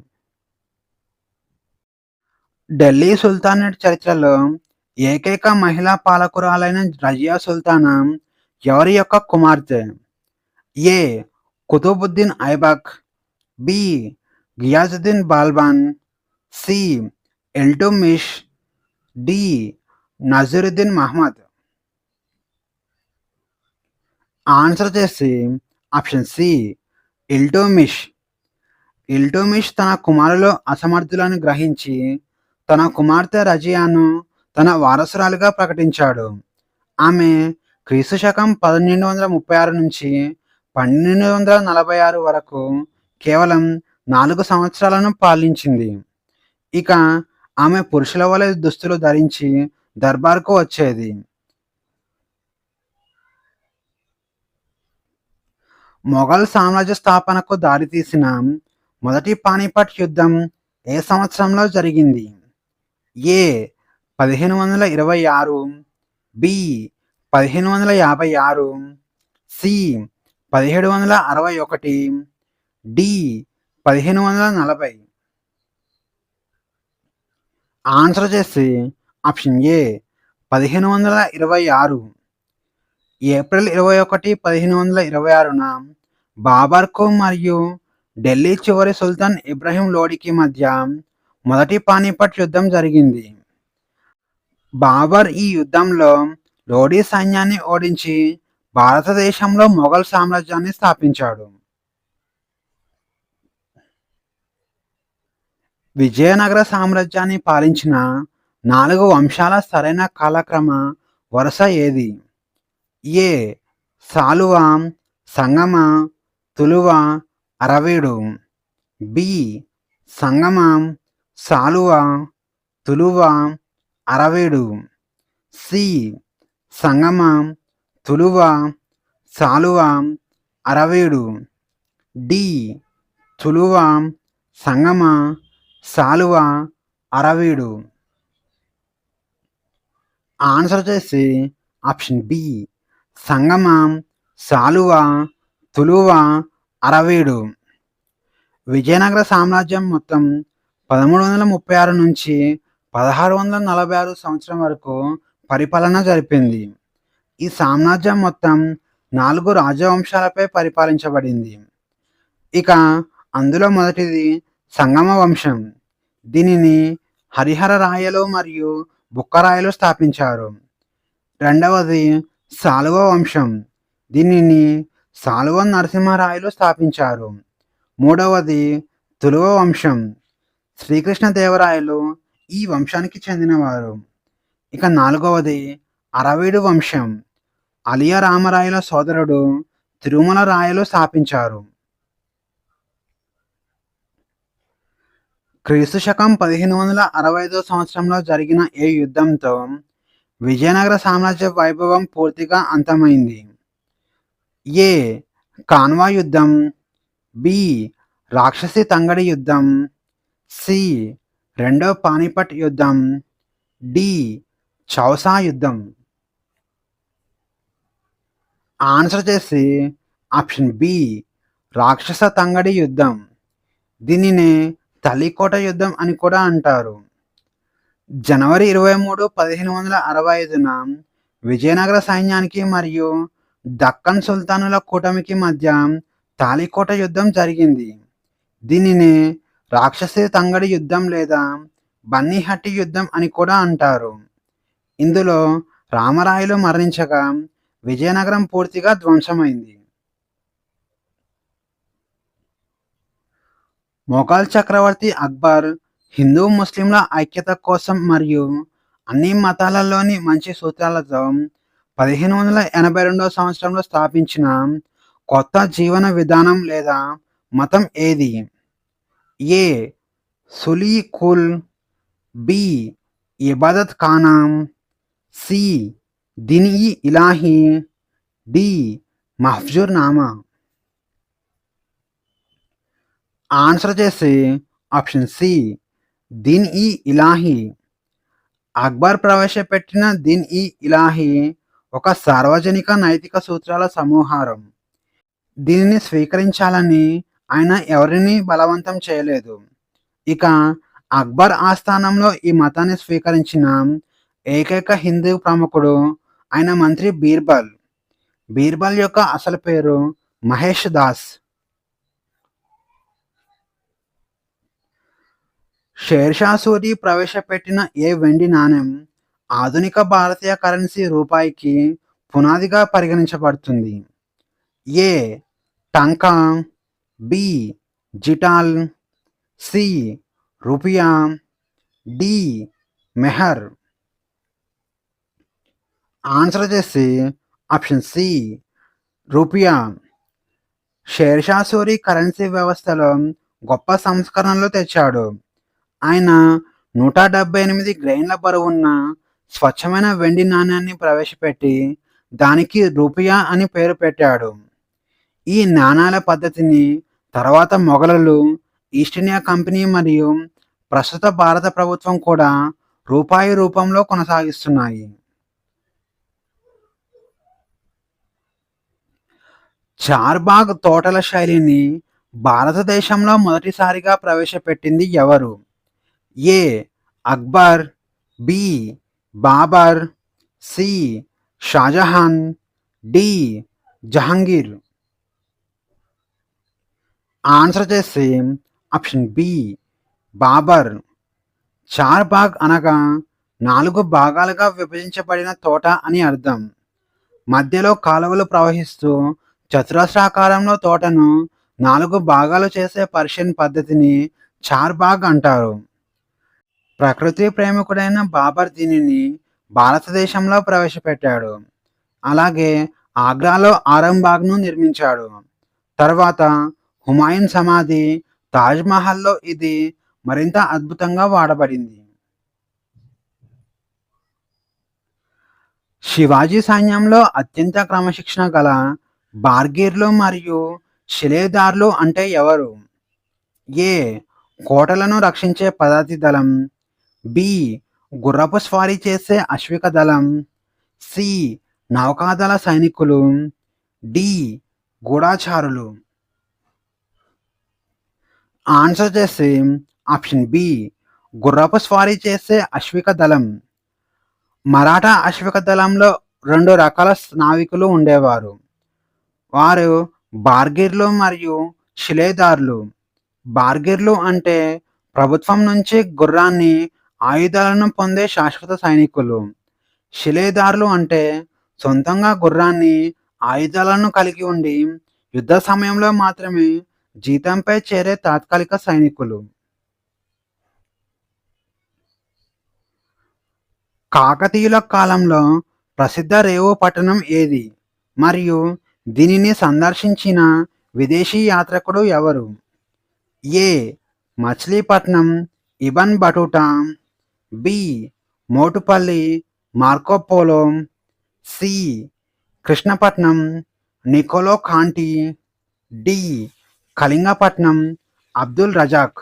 A: ఢిల్లీ సుల్తానేట్ చరిత్రలో ఏకైక మహిళా పాలకురాలైన రజియా సుల్తానా ఎవరి యొక్క కుమార్తె? A. Qutbuddin Aibak, B. Ghiyasuddin Balban, C. Iltutmish, D. Nasiruddin Mahmud. Answer చేసి ఆప్షన్ సి ఇల్టుమిష్. ఇల్టుమిష్ తన కుమారులు అసమర్థులను గ్రహించి తన కుమార్తె రజియాను తన వారసురాలిగా ప్రకటించాడు. ఆమె క్రీస్తు శకం 1236 నుంచి 1246 వరకు కేవలం 4 సంవత్సరాలను పాలించింది. ఇక ఆమె పురుషుల వలె దుస్తులు ధరించి దర్బార్కు వచ్చేది. మొఘల్ సామ్రాజ్య స్థాపనకు దారితీసిన మొదటి పానిపట్ యుద్ధం ఏ సంవత్సరంలో జరిగింది? ఏ. 1526, బి. 1556, సి. 1761, డి. 1540. ఆన్సర్ చేసి ఆప్షన్ ఏ 1526. ఏప్రిల్ 21, 1526న బాబర్కు మరియు ఢిల్లీ చివరి సుల్తాన్ ఇబ్రహీం లోడికి మధ్య మొదటి పానిపట్ యుద్ధం జరిగింది. బాబర్ ఈ యుద్ధంలో లోడీ సైన్యాన్ని ఓడించి భారతదేశంలో మొఘల్ సామ్రాజ్యాన్ని స్థాపించాడు. విజయనగర సామ్రాజ్యాన్ని పాలించిన 4 వంశాల సరైన కాలక్రమ వరుస ఏది? ఏ. సాలువ, సంగమ, తులువ, అరవీడు, బి. సంగమ, సాలువ, తులువ, అరవీడు, సి. సంగమ, తులువ, సాలువ, అరవీడు, డి. తులువ, సంగమ, సాలువ, అరవీడు. ఆన్సర్ చేసి ఆప్షన్ బి సంగమ, సాలువ, తులువ, అరవీడు. విజయనగర సామ్రాజ్యం మొత్తం 1336 నుంచి 1646 సంవత్సరం వరకు పరిపాలన జరిపింది. ఈ సామ్రాజ్యం మొత్తం 4 రాజవంశాలపై పరిపాలించబడింది. ఇక అందులో మొదటిది సంగమ వంశం. దీనిని హరిహర రాయలు మరియు బుక్కరాయలు స్థాపించారు. రెండవది సాలువ వంశం. దీనిని సాలువ నరసింహరాయలు స్థాపించారు. మూడవది తులువ వంశం. శ్రీకృష్ణదేవరాయలు ఈ వంశానికి చెందినవారు. ఇక నాలుగవది అరవీడు వంశం. అలియా రామరాయల సోదరుడు తిరుమల రాయలు స్థాపించారు. క్రీస్తు శకం 1565 సంవత్సరంలో జరిగిన ఈ యుద్ధంతో విజయనగర సామ్రాజ్య వైభవం పూర్తిగా అంతమైంది. ఏ. కాన్వా యుద్ధం, బి. రాక్షసి తంగడి యుద్ధం, సి. రెండో పానిపట్ యుద్ధం, డి. చౌసా యుద్ధం. ఆన్సర్ చేసి ఆప్షన్ బి రాక్షస తంగడి యుద్ధం. దీనినే తల్లికోట యుద్ధం అని కూడా అంటారు. జనవరి 23, 1565న విజయనగర సైన్యానికి మరియు దక్కన్ సుల్తానుల కూటమికి మధ్య తాళికోట యుద్ధం జరిగింది. దీనిని రాక్షసి తంగడి యుద్ధం లేదా బన్నీహట్టి యుద్ధం అని కూడా అంటారు. ఇందులో రామరాయలు మరణించగా విజయనగరం పూర్తిగా ధ్వంసమైంది. మొఘల్ చక్రవర్తి అక్బర్ హిందూ ముస్లింల ఐక్యత కోసం మరియు అన్ని మతాలలోని మంచి సూత్రాలతో 1582 సంవత్సరంలో స్థాపించిన కొత్త జీవన విధానం లేదా మతం ఏది? ఏ. Suli కుల్, B. ఇబాదత్ ఖానా, C. దిన్-ఇ Ilahi, D. మహ్జూర్ Nama. Answer చేసి ఆప్షన్ సి దిన్-ఇ ఇలాహీ. అక్బర్ ప్రవేశపెట్టిన దిన్-ఇ ఇలాహీ ఒక సార్వజనిక నైతిక సూత్రాల సమూహారం. దీనిని స్వీకరించాలని ఆయన ఎవరిని బలవంతం చేయలేదు. ఇక అక్బర్ ఆస్థానంలో ఈ మతాన్ని స్వీకరించిన ఏకైక హిందూ ప్రముఖుడు ఆయన మంత్రి బీర్బల్. బీర్బల్ యొక్క అసలు పేరు మహేష్ దాస్. షేర్షా సూరి ప్రవేశపెట్టిన ఏ వెండి నాణెం ఆధునిక భారతీయ కరెన్సీ రూపాయికి పునాదిగా పరిగణించబడుతుంది? ఏ టంకా, B జిటాల్, C రూపియా, D Meher. Answer వచ్చేసి option C రూపియా. Sher Shah Suri currency వ్యవస్థలో గొప్ప సంస్కరణలు తెచ్చాడు. ఆయన 178 గ్రెయిన్ల బరువున్న స్వచ్ఛమైన వెండి నాణ్యాన్ని ప్రవేశపెట్టి దానికి రూపియా అని పేరు పెట్టాడు. ఈ నాణాల పద్ధతిని తర్వాత మొఘలులు, ఈస్ట్ ఇండియా కంపెనీ మరియు ప్రస్తుత భారత ప్రభుత్వం కూడా రూపాయి రూపంలో కొనసాగిస్తున్నాయి. చార్బాగ్ తోటల శైలిని భారతదేశంలో మొదటిసారిగా ప్రవేశపెట్టింది ఎవరు? A Akbar, B Babur, C Shah Jahan, D Jahangir. Answer చేసి ఆప్షన్ బి బాబర్. చార్బాగ్ అనగా 4 భాగాలుగా విభజించబడిన తోట అని అర్థం. మధ్యలో కాలువలు ప్రవహిస్తూ చతురస్రాకారంలో తోటను 4 భాగాలు చేసే పర్షియన్ పద్ధతిని చార్బాగ్ అంటారు. ప్రకృతి ప్రేమికుడైన బాబర్ దీనిని భారతదేశంలో ప్రవేశపెట్టాడు. అలాగే ఆగ్రాలో ఆరంబాగ్ను నిర్మించాడు. తర్వాత హుమాయూన్ సమాధి, తాజ్మహల్లో ఇది మరింత అద్భుతంగా వాడబడింది. శివాజీ సైన్యంలో అత్యంత క్రమశిక్షణ గల బార్గీర్లు మరియు శిలేదార్లు అంటే ఎవరు? ఏ కోటలను రక్షించే పదాతి దళం, బి గుర్రపు స్వారీ చేసే అశ్విక దళం, సి నౌకాదళ సైనికులు, డి గూఢాచారులు. ఆన్సర్ చేసి ఆప్షన్ బి గుర్రపు స్వారీ చేసే అశ్విక దళం. మరాఠా అశ్విక దళంలో 2 రకాల నావికులు ఉండేవారు. వారు బార్గీర్లు మరియు శిలేదార్లు. బార్గీర్లు అంటే ప్రభుత్వం నుంచి గుర్రాన్ని, ఆయుధాలను పొందే శాశ్వత సైనికులు. శిలేదార్లు అంటే సొంతంగా గుర్రాన్ని, ఆయుధాలను కలిగి ఉండి యుద్ధ సమయంలో మాత్రమే జీతంపై చేరే తాత్కాలిక సైనికులు. కాకతీయుల కాలంలో ప్రసిద్ధ రేవు పట్టణం ఏది మరియు దీనిని సందర్శించిన విదేశీ యాత్రికుడు ఎవరు? A Machilipatnam, Ibn Battuta, B Motupalli, Marco Polo, C Krishnapatnam, Niccolo Conti, D Kalingapatnam, Abdul Razzaq.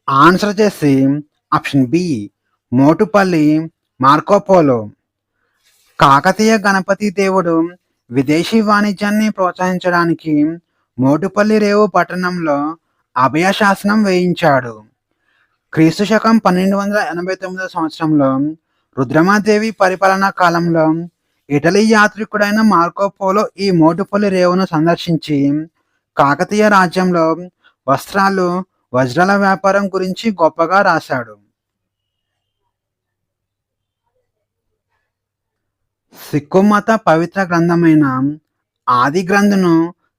A: Answer చేసి option B Motupalli, Marco Polo. Kakatiya Ganapati దేవుడు విదేశీ వాణిజ్యాన్ని ప్రోత్సహించడానికి మోటుపల్లి రేవు పట్టణంలో అభయ శాసనం వేయించాడు. క్రీస్తు శకం 1289 సంవత్సరంలో రుద్రమాదేవి పరిపాలనా కాలంలో ఇటలీ యాత్రికుడైన మార్కోపోలో ఈ మోటుపల్లి రేవును సందర్శించి కాకతీయ రాజ్యంలో వస్త్రాలు, వజ్రాల వ్యాపారం గురించి గొప్పగా రాశాడు. సిక్కు మత పవిత్ర గ్రంథమైన ఆది గ్రంథును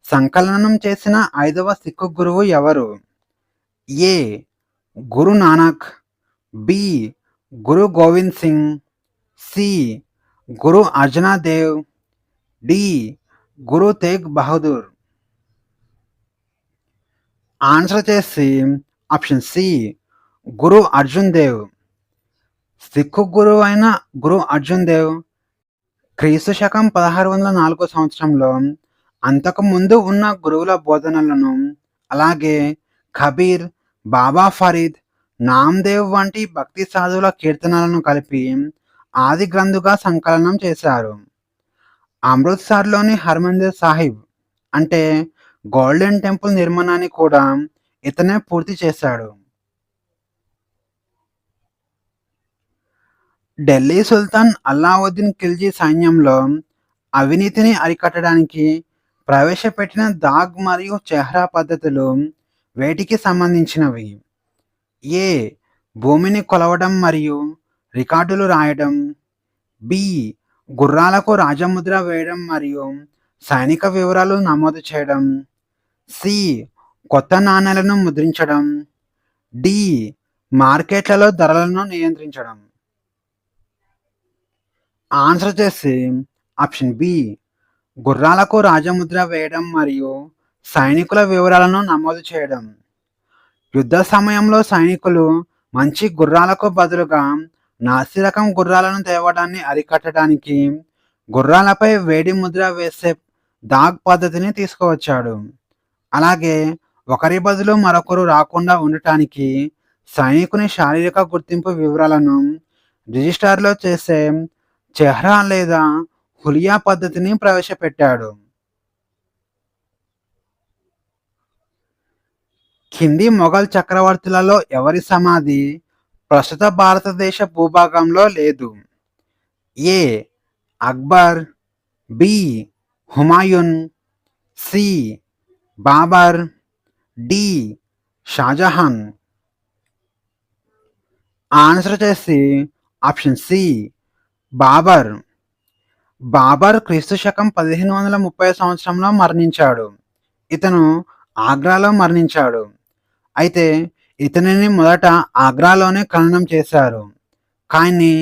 A: సంకలనం చేసిన 5వ సిక్కు గురువు ఎవరు? ఏ గురు నానక్, బి గురు గోవింద్ సింగ్, సి గురు అర్జున దేవ్, డి గురు తేగ్ బహదూర్. ఆన్సర్ చేసి ఆప్షన్ సి గురు అర్జున్ దేవ్. సిక్కు గురువు అయిన గురు అర్జున్ దేవ్ క్రీస్తు శకం 1604 సంవత్సరంలో అంతకుముందు ఉన్న గురువుల బోధనలను, అలాగే కబీర్, బాబా ఫరీద్, నామ్దేవ్ వంటి భక్తి సాధువుల కీర్తనలను కలిపి ఆది గ్రంథుగా సంకలనం చేశారు. అమృత్సర్లోని హర్మందిర్ సాహిబ్ అంటే గోల్డెన్ టెంపుల్ నిర్మాణాన్ని కూడా ఇతనే పూర్తి చేశాడు. ఢిల్లీ సుల్తాన్ అల్లావుద్దీన్ ఖిల్జీ సైన్యంలో అవినీతిని అరికట్టడానికి ప్రవేశపెట్టిన దాగ్ మరియు చెహ్రా పద్ధతులు వేటికి సంబంధించినవి? ఏ. భూమిని కొలవడం మరియు రికార్డులు రాయడం. బి. గుర్రాలకు రాజముద్ర వేయడం మరియు సైనిక వివరాలు నమోదు చేయడం. సి. కొత్త నాణేలను ముద్రించడం. డి. మార్కెట్లలో ధరలను నియంత్రించడం. ఆన్సర్ చేసి ఆప్షన్ బి. గుర్రాలకు రాజముద్ర వేయడం మరియు సైనికుల వివరాలను నమోదు చేయడం. యుద్ధ సమయంలో సైనికులు మంచి గుర్రాలకు బదులుగా నాసిరకం గుర్రాలను తేవడాన్ని అరికట్టడానికి గుర్రాలపై వేడి ముద్ర వేసే దాగ్ పద్ధతిని తీసుకువచ్చాడు. అలాగే ఒకరి బదులు మరొకరు రాకుండా ఉండటానికి సైనికుని శారీరక గుర్తింపు వివరాలను రిజిస్టర్లో చేసే చెహ్రా లేదా హులియా పద్ధతిని ప్రవేశపెట్టాడు. కింది మొఘల్ చక్రవర్తులలో ఎవరి సమాధి ప్రస్తుత భారతదేశ భూభాగంలో లేదు? A. Akbar. B. Humayun. C. Babur. D. Shah Jahan. Answer చేసి ఆప్షన్ సి. బాబర్. బాబర్ క్రీస్తు శకం 1530 సంవత్సరంలో మరణించాడు. ఇతను ఆగ్రాలో మరణించాడు. అయితే ఇతనిని మొదట ఆగ్రాలోనే ఖననం చేశారు. కానీ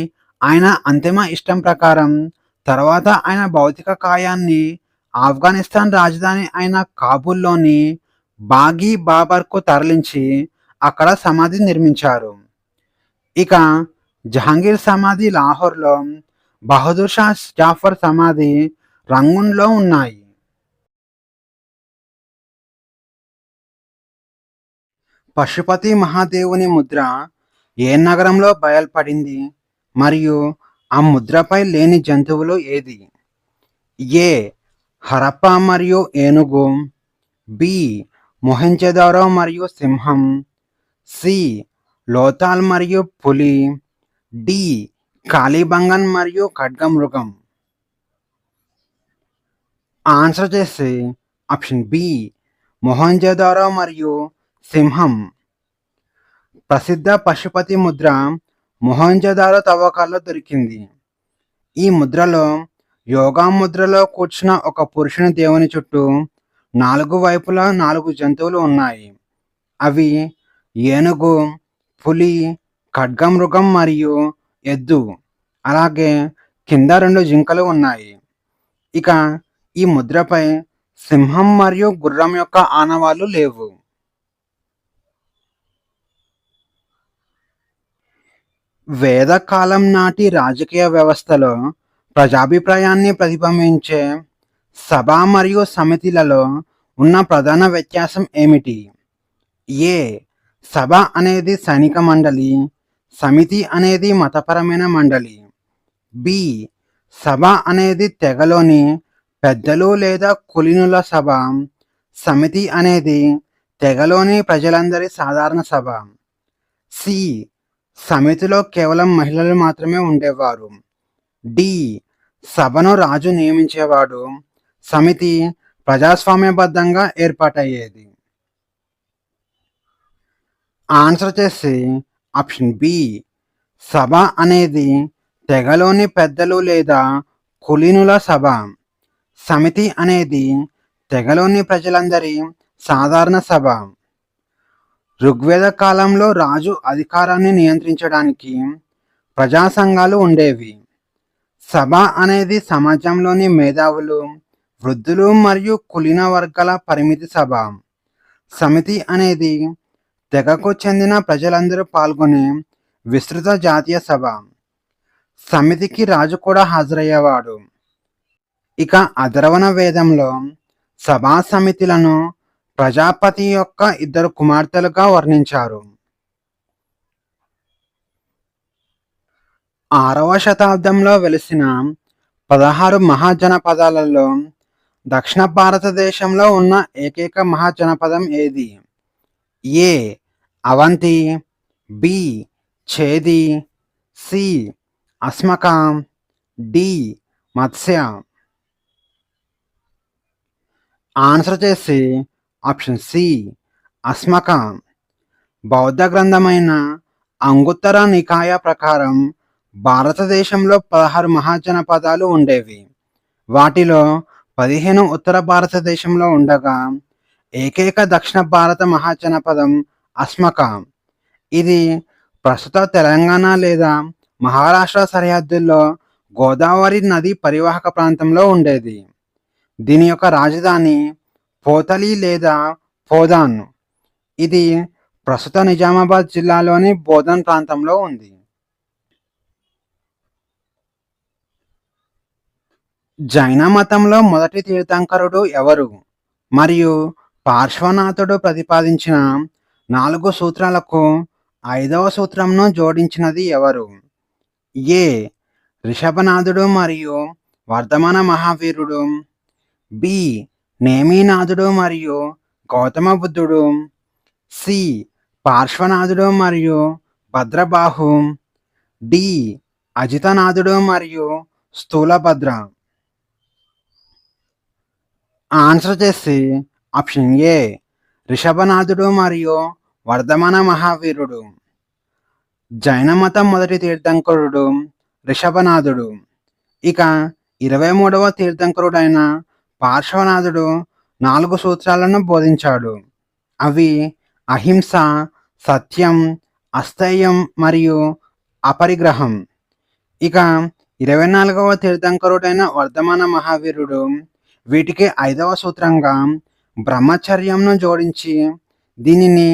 A: ఆయన అంతిమ ఇష్టం ప్రకారం తర్వాత ఆయన భౌతిక కాయాన్ని ఆఫ్ఘనిస్తాన్ రాజధాని అయిన కాబూల్లోని బాగీ బాబర్కు తరలించి అక్కడ సమాధి నిర్మించారు. ఇక జహాంగీర్ సమాధి లాహోర్లో, బహదూర్ షా జాఫర్ సమాధి రంగూన్లో ఉన్నాయి. పశుపతి మహాదేవుని ముద్ర ఏ నగరంలో బయల్పడింది మరియు ఆ ముద్రపై లేని జంతువులు ఏది? ఏ. హరప్పా మరియు ఏనుగు. బి. మొహెంజదారో మరియు సింహం. సి. లోతాల్ మరియు పులి. డి. కాళీబంగన్ మరియు ఖడ్గమృగం. ఆన్సర్ చేసి ఆప్షన్ బి. మొహంజదారో మరియు సింహం. ప్రసిద్ధ పశుపతి ముద్ర మొహంజదారో తవ్వకాల్లో దొరికింది. ఈ ముద్రలో యోగా ముద్రలో కూర్చున్న ఒక పురుషుని దేవుని చుట్టూ 4 వైపులా 4 జంతువులు ఉన్నాయి. అవి ఏనుగు, పులి, ఖడ్గమృగం మరియు ఎద్దు. అలాగే కింద 2 జింకలు ఉన్నాయి. ఇక ఈ ముద్రపై సింహం మరియు గుర్రం యొక్క ఆనవాళ్లు లేవు. వేదకాలం నాటి రాజకీయ వ్యవస్థలో ప్రజాభిప్రాయాన్ని ప్రతిబింబించే సభ మరియు సమితిలలో ఉన్న ప్రధాన వ్యత్యాసం ఏమిటి? ఏ. సభ అనేది సైనిక మండలి, సమితి అనేది మతపరమైన మండలి. బి. సభ అనేది తెగలోని పెద్దలు లేదా కులీనుల సభ, సమితి అనేది తెగలోని ప్రజలందరి సాధారణ సభ. సి. సమితిలో కేవలం మహిళలు మాత్రమే ఉండేవారు. డి. సభను రాజు నియమించేవాడు. సమితి ప్రజాస్వామ్యబద్ధంగా ఏర్పాటయ్యేది. ఆన్సర్ చేసి ఆప్షన్ బి. సభ అనేది తెగలోని పెద్దలు లేదా కులీనుల సభ. సమితి అనేది తెగలోని ప్రజలందరి సాధారణ సభ. ఋగ్వేద కాలంలో రాజు అధికారాన్ని నియంత్రించడానికి ప్రజా సంఘాలు ఉండేవి. సభ అనేది సమాజంలోని మేధావులు, వృద్ధులు మరియు కులీన వర్గాల పరిమితి సభ. సమితి అనేది తెగకు చెందిన ప్రజలందరూ పాల్గొనే విస్తృత జాతీయ సభ. సమితికి రాజు కూడా హాజరయ్యేవాడు. ఇక అథర్వణ వేదంలో సభా సమితిలను ప్రజాపతి యొక్క 2 కుమార్తెలుగా వర్ణించారు. 6వ శతాబ్దంలో వెలిసిన 16 మహాజనపదాలలో దక్షిణ భారతదేశంలో ఉన్న ఏకైక మహాజనపదం ఏది? ఏ Avanthi, B Chedi, C Asmaka, D మత్స్య. ఆన్సర్ చేసి ఆప్షన్ సి అస్మక. బౌద్ధ గ్రంథమైన అంగుత్తర నికాయ ప్రకారం భారతదేశంలో 16 మహాజనపదాలు ఉండేవి. వాటిలో 15 ఉత్తర భారతదేశంలో ఉండగా ఏకైక దక్షిణ భారత మహాజనపదం అస్మక. ఇది ప్రస్తుత తెలంగాణ లేదా మహారాష్ట్ర సరిహద్దుల్లో గోదావరి నది పరివాహక ప్రాంతంలో ఉండేది. దీని యొక్క రాజధాని పోతలి లేదా పోదాన్. ఇది ప్రస్తుత నిజామాబాద్ జిల్లాలోని బోధన్ ప్రాంతంలో ఉంది. జైన మతంలో మొదటి తీర్థంకరుడు ఎవరు? మరియు పార్శ్వనాథుడు ప్రతిపాదించిన 4 సూత్రాలకు 5వ సూత్రంను జోడించినది ఎవరు? ఏ రిషభనాథుడు మరియు వర్ధమాన మహావీరుడు, బి నేమినాథుడు మరియు గౌతమ బుద్ధుడు, సి పార్శ్వనాథుడు మరియు భద్రబాహు, డి అజితనాథుడు మరియు స్థూలభద్ర. ఆన్సర్ చేసి ఆప్షన్ ఏ రిషభనాథుడు మరియు వర్ధమాన మహావీరుడు. జైన మతం మొదటి తీర్థంకరుడు రిషభనాథుడు. ఇక 23వ తీర్థంకరుడైన పార్శ్వనాథుడు 4 సూత్రాలను బోధించాడు. అవి అహింస, సత్యం, అస్థేయం మరియు అపరిగ్రహం. ఇక 24వ తీర్థంకరుడైన వర్ధమాన మహావీరుడు వీటికి 5వ సూత్రంగా బ్రహ్మచర్యంను జోడించి దీనిని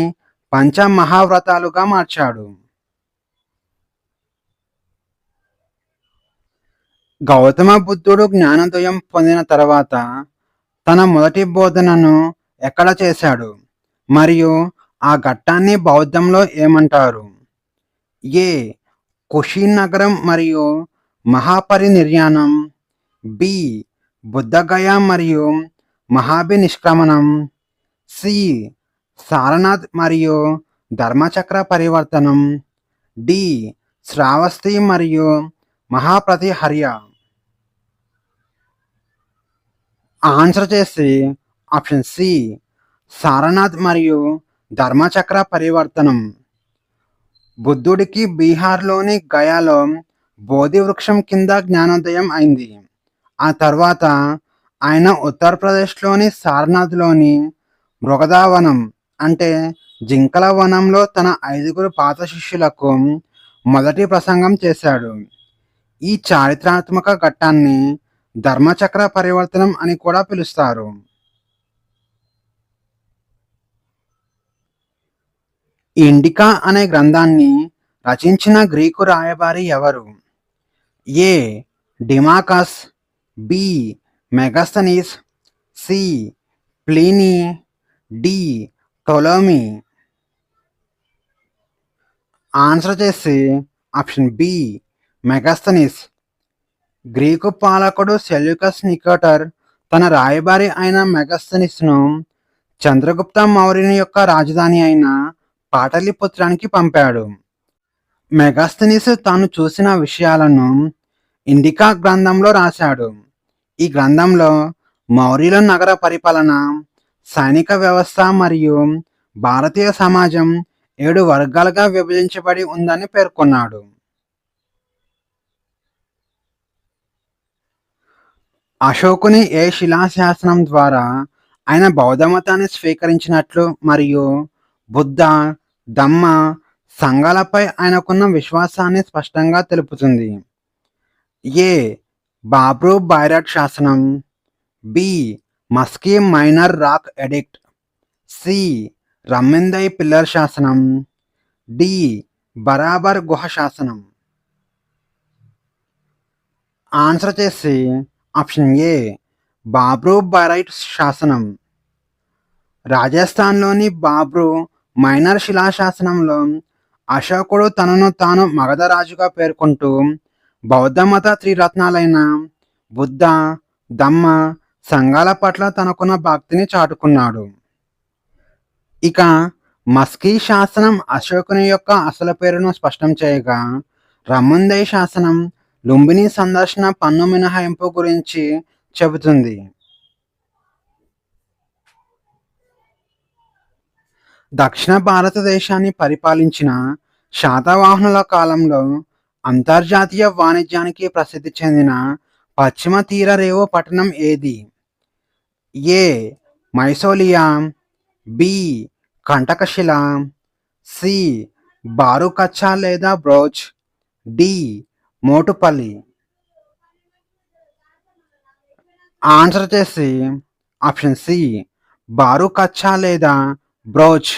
A: పంచమహావ్రతాలుగా మార్చాడు. గౌతమ బుద్ధుడు జ్ఞానోదయం పొందిన తర్వాత తన మొదటి బోధనను ఎక్కడ చేశాడు మరియు ఆ ఘట్టాన్ని బౌద్ధంలో ఏమంటారు? ఏ కుషినగరం మరియు మహాపరినిర్యాణం, బి బుద్ధగయ మరియు మహాభినిష్క్రమణం, సి సారనాథ్ మరియు ధర్మచక్ర పరివర్తనం, డి శ్రావస్తి మరియు మహాప్రతిహర్య. ఆన్సర్ చేసి ఆప్షన్ సి సారనాథ్ మరియు ధర్మచక్ర పరివర్తనం. బుద్ధుడికి బీహార్లోని గయాలో బోధి వృక్షం కింద జ్ఞానోదయం అయింది. ఆ తర్వాత ఆయన ఉత్తరప్రదేశ్లోని సారనాథ్లోని మృగదావనం అంటే జింకల వనంలో తన 5 పాత శిష్యులకు మొదటి ప్రసంగం చేశాడు. ఈ చారిత్రాత్మక ఘట్టాన్ని ధర్మచక్ర పరివర్తనం అని కూడా పిలుస్తారు. ఇండికా అనే గ్రంథాన్ని రచించిన గ్రీకు రాయబారి ఎవరు? A Deimachus, B Megasthenes, C Pliny, D Ptolemy. Answer చేసి ఆప్షన్ బి మెగస్తనీస్. గ్రీకు పాలకుడు సెల్యూకస్ నికేటర్ తన రాయబారి అయిన మెగస్తనీస్ను చంద్రగుప్త మౌర్యుని యొక్క రాజధాని అయిన పాటలీపుత్రానికి పంపాడు. మెగాస్తనీస్ తాను చూసిన విషయాలను ఇండికా గ్రంథంలో రాశాడు. ఈ గ్రంథంలో మౌర్యుల నగర పరిపాలన, సైనిక వ్యవస్థ మరియు భారతీయ సమాజం 7 వర్గాలుగా విభజించబడి ఉందని పేర్కొన్నాడు. అశోకుని ఏ శిలాశాసనం ద్వారా ఆయన బౌద్ధ మతాన్ని స్వీకరించినట్లు మరియు బుద్ధ, ధమ్మ, సంఘాలపై ఆయనకున్న విశ్వాసాన్ని స్పష్టంగా తెలుపుతుంది? ఏ బాబ్రు బైరట్ శాసనం, B Maski minor rock edict, C Rummindei pillar శాసనం, డి బరాబర్ గుహ శాసనం. ఆన్సర్ చేసి ఆప్షన్ ఏ బాబ్రు బైరైట్ శాసనం. రాజస్థాన్లోని బాబ్రు మైనర్ శిలాశాసనంలో అశోకుడు తనను తాను మగధ రాజుగా పేర్కొంటూ బౌద్ధ మత త్రిరత్నాలైన బుద్ధ, ధమ్మ సంఘాల పట్ల తనకున్న భక్తిని చాటుకున్నాడు. ఇక మస్కీ శాసనం అశోకుని యొక్క అసలు పేరును స్పష్టం చేయగా, రముందై శాసనం లుంబిని సందర్శన పన్ను మినహాయింపు గురించి చెబుతుంది. దక్షిణ భారతదేశాన్ని పరిపాలించిన శాతవాహనుల కాలంలో అంతర్జాతీయ వాణిజ్యానికి ప్రసిద్ధి చెందిన పశ్చిమ తీర రేవు పట్టణం ఏది? ఏ మైసోలియా, బి కంటకశిల, సి బారుకచ్చా లేదా బ్రోచ్, డి మోటుపల్లి. ఆన్సర్ చేసి ఆప్షన్ సి బారుకచ్చా లేదా బ్రోచ్.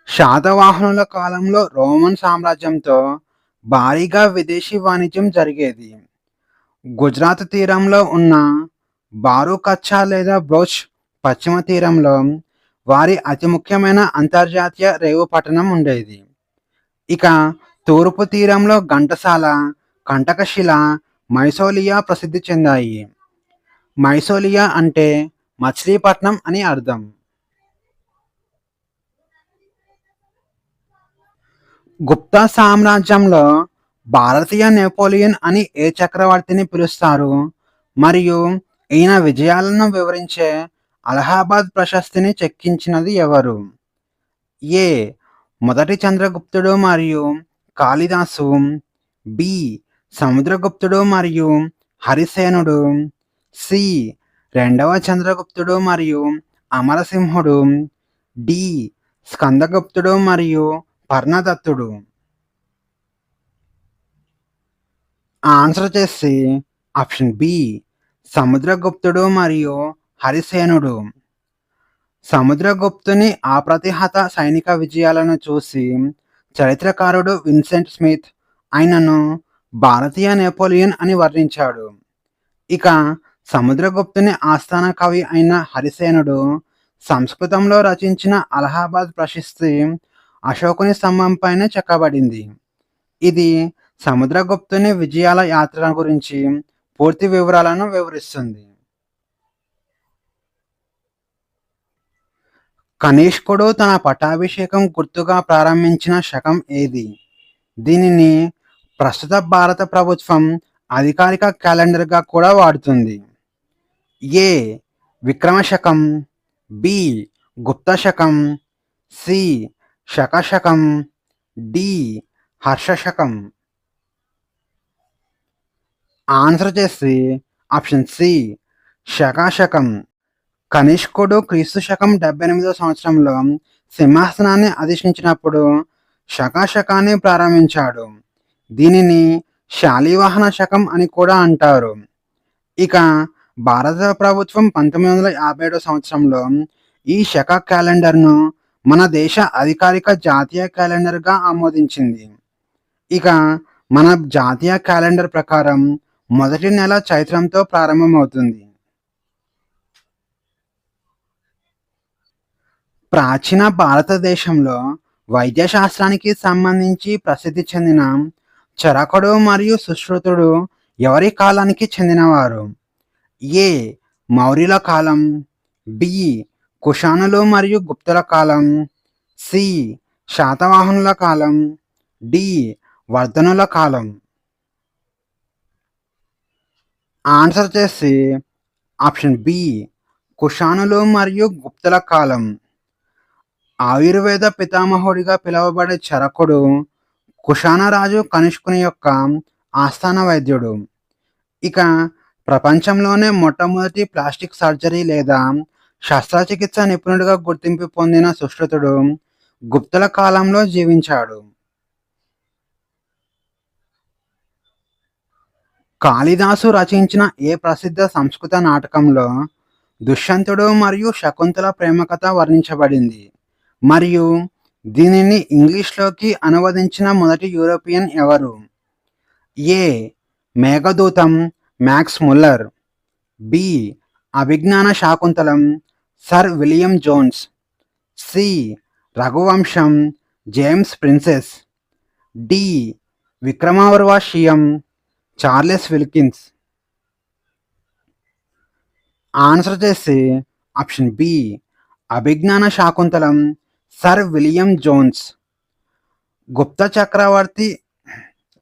A: శాతవాహనుల కాలంలో రోమన్ సామ్రాజ్యంతో భారీగా విదేశీ వాణిజ్యం జరిగేది. గుజరాత్ తీరంలో ఉన్న బారుకచ్చా లేదా బ్రోచ్ పశ్చిమ తీరంలో వారి అతి ముఖ్యమైన అంతర్జాతీయ రేవు పట్టణం ఉండేది. ఇక తూర్పు తీరంలో ఘంటసాల, కంటకశిల, మైసోలియా ప్రసిద్ధి చెందాయి. మైసోలియా అంటే మచిలీపట్నం అని అర్థం. గుప్తా సామ్రాజ్యంలో భారతీయ నెపోలియన్ అని ఏ చక్రవర్తిని పిలుస్తారు? మరియు ఈయన విజయాలను వివరించే అలహాబాద్ ప్రశస్తిని చెక్కించినది ఎవరు? ఏ మొదటి చంద్రగుప్తుడు మరియు కాళిదాసు, బి సముద్రగుప్తుడు మరియు హరిసేనుడు, సి రెండవ చంద్రగుప్తుడు మరియు అమరసింహుడు, డి స్కందగుప్తుడు మరియు పర్ణదత్తుడు. ఆన్సర్ చేసి ఆప్షన్ బి సముద్రగుప్తుడు మరియు హరిసేనుడు. సముద్రగుప్తుని అప్రతిహత సైనిక విజయాలను చూసి చరిత్రకారుడు విన్సెంట్ స్మిత్ ఆయనను భారతీయ నెపోలియన్ అని వర్ణించాడు. ఇక సముద్రగుప్తుని ఆస్థాన కవి అయిన హరిసేనుడు సంస్కృతంలో రచించిన అలహాబాద్ ప్రశస్తి అశోకుని స్తంభం పైన చెక్కబడింది. ఇది సముద్రగుప్తుని విజయాల యాత్ర గురించి పూర్తి వివరాలను వివరిస్తుంది. కనిష్కుడు తన పట్టాభిషేకం గుర్తుగా ప్రారంభించిన శకం ఏది? దీనిని ప్రస్తుత భారత ప్రభుత్వం అధికారిక క్యాలెండర్గా కూడా వాడుతుంది. ఏ విక్రమ శకం, బి గుప్త శకం, సి శక శకం, డి హర్ష శకం. ఆన్సర్ చేసి ఆప్షన్ సి శకాశకం. కనిష్కుడు క్రీస్తు శకం 78వ సంవత్సరంలో సింహాసనాన్ని అధిష్ఠించినప్పుడు శకాశకాన్ని ప్రారంభించాడు. దీనిని శాలివాహన శకం అని కూడా అంటారు. ఇక భారత ప్రభుత్వం 1957 సంవత్సరంలో ఈ శక క్యాలెండర్ను మన దేశ అధికారిక జాతీయ క్యాలెండర్గా ఆమోదించింది. ఇక మన జాతీయ క్యాలెండర్ ప్రకారం మొదటి నెల చైత్రంతో ప్రారంభమవుతుంది. ప్రాచీన భారతదేశంలో వైద్య శాస్త్రానికి సంబంధించి ప్రసిద్ధి చెందిన చరకుడు మరియు సుశ్రుతుడు ఎవరి కాలానికి చెందినవారు? ఏ మౌర్యుల కాలం, బి కుషానులు మరియు గుప్తుల కాలం, సి శాతవాహనుల కాలం, డి వర్ధనుల కాలం. ఆన్సర్ చేసి ఆప్షన్ బి కుషానులు మరియు గుప్తుల కాలం. ఆయుర్వేద పితామహుడిగా పిలువబడే చరకుడు కుషాణరాజు కనిష్కుని యొక్క ఆస్థాన వైద్యుడు. ఇక ప్రపంచంలోనే మొట్టమొదటి ప్లాస్టిక్ సర్జరీ లేదా శస్త్రచికిత్స నిపుణుడిగా గుర్తింపు పొందిన సుశ్రుతుడు గుప్తుల కాలంలో జీవించాడు. కాళిదాసు రచించిన ఏ ప్రసిద్ధ సంస్కృత నాటకంలో దుష్యంతుడు మరియు శకుంతల ప్రేమ కథ వర్ణించబడింది మరియు దీనిని ఇంగ్లీష్లోకి అనువదించిన మొదటి యూరోపియన్ ఎవరు? A Meghadootam Max Muller, B Abhijnana Shakuntalam sir William Jones, C Raghuvamsham James Prinsep, D Vikramorvashiyam Charles Wilkins. Answer చేసి option B Abhijnana Shakuntalam sir William Jones. Gupta చక్రవర్తి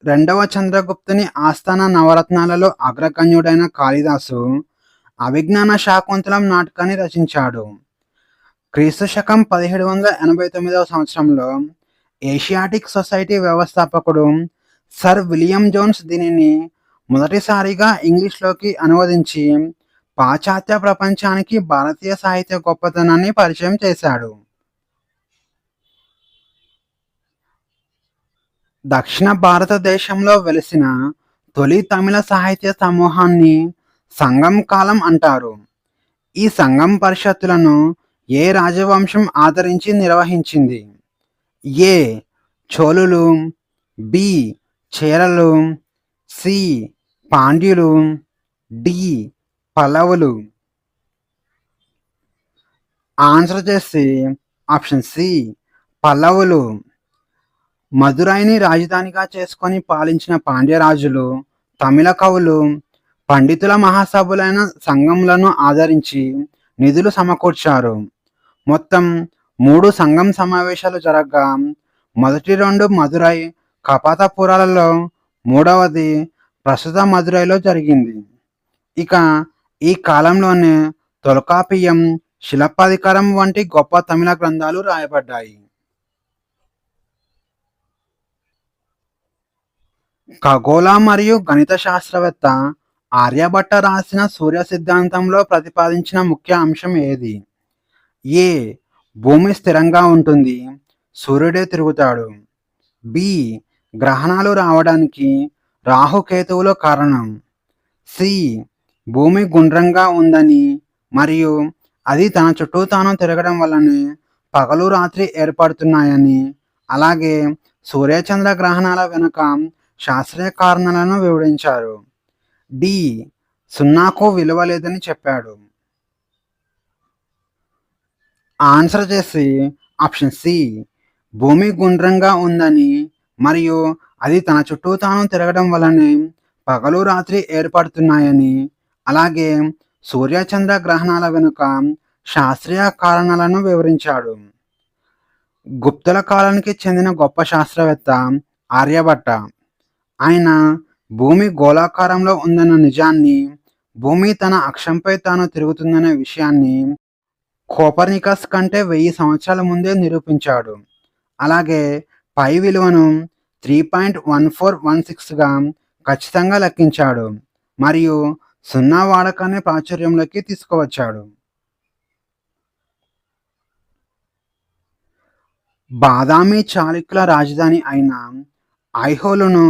A: రెండవ చంద్రగుప్తుని ఆస్థాన నవరత్నాలలో అగ్రగణ్యుడైన కాళిదాసు అభిజ్ఞాన శాకుంతలం నాటకాన్ని రచించాడు. క్రీస్తు శకం 1789 సంవత్సరంలో ఏషియాటిక్ సొసైటీ వ్యవస్థాపకుడు సర్ విలియం జోన్స్ దీనిని మొదటిసారిగా ఇంగ్లీష్లోకి అనువదించి పాశ్చాత్య ప్రపంచానికి భారతీయ సాహిత్య గొప్పతనాన్ని పరిచయం చేశాడు. దక్షిణ భారతదేశంలో వెలిసిన తొలి తమిళ సాహిత్య సమూహాన్ని సంగం కాలం అంటారు. ఈ సంగం పరిషత్తులను ఏ రాజవంశం ఆదరించి నిర్వహించింది? ఏ చోళులు, బి చేరలు, సి పాండ్యులు, డి పల్లవులు. ఆన్సర్ చేసి ఆప్షన్ సి పల్లవులు. మదురైని రాజధానిగా చేసుకొని పాలించిన పాండ్యరాజులు తమిళ కవులు పండితుల మహాసభలైన సంఘంలను ఆదరించి నిధులు సమకూర్చారు. మొత్తం 3 సంఘం సమావేశాలు జరగగా మొదటి 2 మదురై కపాతపురాలలో, మూడవది ప్రస్తుత మదురైలో జరిగింది. ఇక ఈ కాలంలోనే తొల్కాపియం, శిలప్పదికారం వంటి గొప్ప తమిళ గ్రంథాలు రాయబడ్డాయి. ఖగోళ మరియు గణిత శాస్త్రవేత్త ఆర్యభట్ట రాసిన సూర్య సిద్ధాంతంలో ప్రతిపాదించిన ముఖ్య అంశం ఏది? ఏ భూమి స్థిరంగా ఉంటుంది, సూర్యుడే తిరుగుతాడు. బి గ్రహణాలు రావడానికి రాహుకేతువులు కారణం. సి భూమి గుండ్రంగా ఉందని మరియు అది తన చుట్టూ తాను తిరగడం వల్లనే పగలు రాత్రి ఏర్పడుతున్నాయని, అలాగే సూర్యచంద్ర గ్రహణాల వెనుక శాస్త్రీయ కారణాలను వివరించారు. డి సున్నాకు విలువ లేదని చెప్పాడు. ఆన్సర్ చేసి ఆప్షన్ సి భూమి గుండ్రంగా ఉందని మరియు అది తన చుట్టూ తాను తిరగడం వల్లనే పగలు రాత్రి ఏర్పడుతున్నాయని, అలాగే సూర్యచంద్ర గ్రహణాల వెనుక శాస్త్రీయ కారణాలను వివరించాడు. గుప్తుల కాలానికి చెందిన గొప్ప శాస్త్రవేత్త ఆర్యభట్ట. ఆయన భూమి గోళాకారంలో ఉందన్న నిజాన్ని, భూమి తన అక్షంపై తాను తిరుగుతుందనే విషయాన్ని కోపర్నికస్ కంటే 1000 సంవత్సరాల ముందే నిరూపించాడు. అలాగే పై విలువను 3.1416గా ఖచ్చితంగా లెక్కించాడు మరియు సున్నా వాడకాన్ని ప్రాచుర్యంలోకి తీసుకువచ్చాడు. బాదామి చాళుక్యుల రాజధాని అయిన ఐహోలును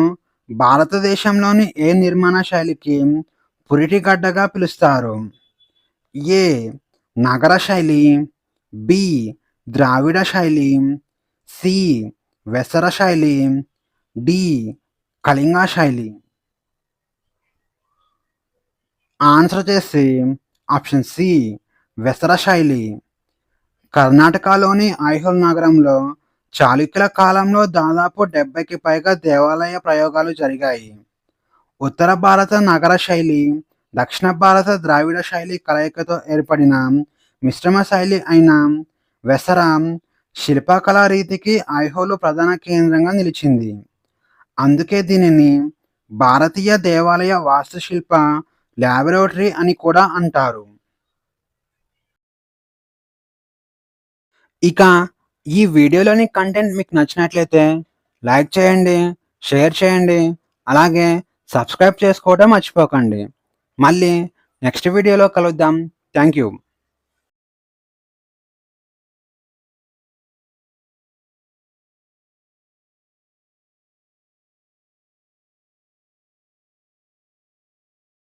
A: భారతదేశంలోని ఏ నిర్మాణ శైలికి పురిటిగడ్డగా పిలుస్తారు? ఏ నగర శైలి, బి ద్రావిడ శైలి, సి వెసర శైలి, డి కళింగ శైలి. ఆన్సర్ చేసి ఆప్షన్ సి వెసర శైలి. కర్ణాటకలోని ఐహోల్ నగరంలో చాళుక్యుల కాలంలో దాదాపు 70కి పైగా దేవాలయ ప్రయోగాలు జరిగాయి. ఉత్తర భారత నగర శైలి, దక్షిణ భారత ద్రావిడ శైలి కలయికతో ఏర్పడిన మిశ్రమ శైలి అయిన వెసర శిల్పకళా రీతికి ఐహోలు ప్రధాన కేంద్రంగా నిలిచింది. అందుకే దీనిని భారతీయ దేవాలయ వాస్తుశిల్ప ల్యాబొరేటరీ అని కూడా అంటారు. ఇక ఈ వీడియోలోని కంటెంట్ మీకు నచ్చినట్లయితే లైక్ చేయండి, షేర్ చేయండి, అలాగే సబ్స్క్రైబ్ చేసుకోవడం మర్చిపోకండి. మళ్ళీ నెక్స్ట్ వీడియోలో కలుద్దాం. Thank you.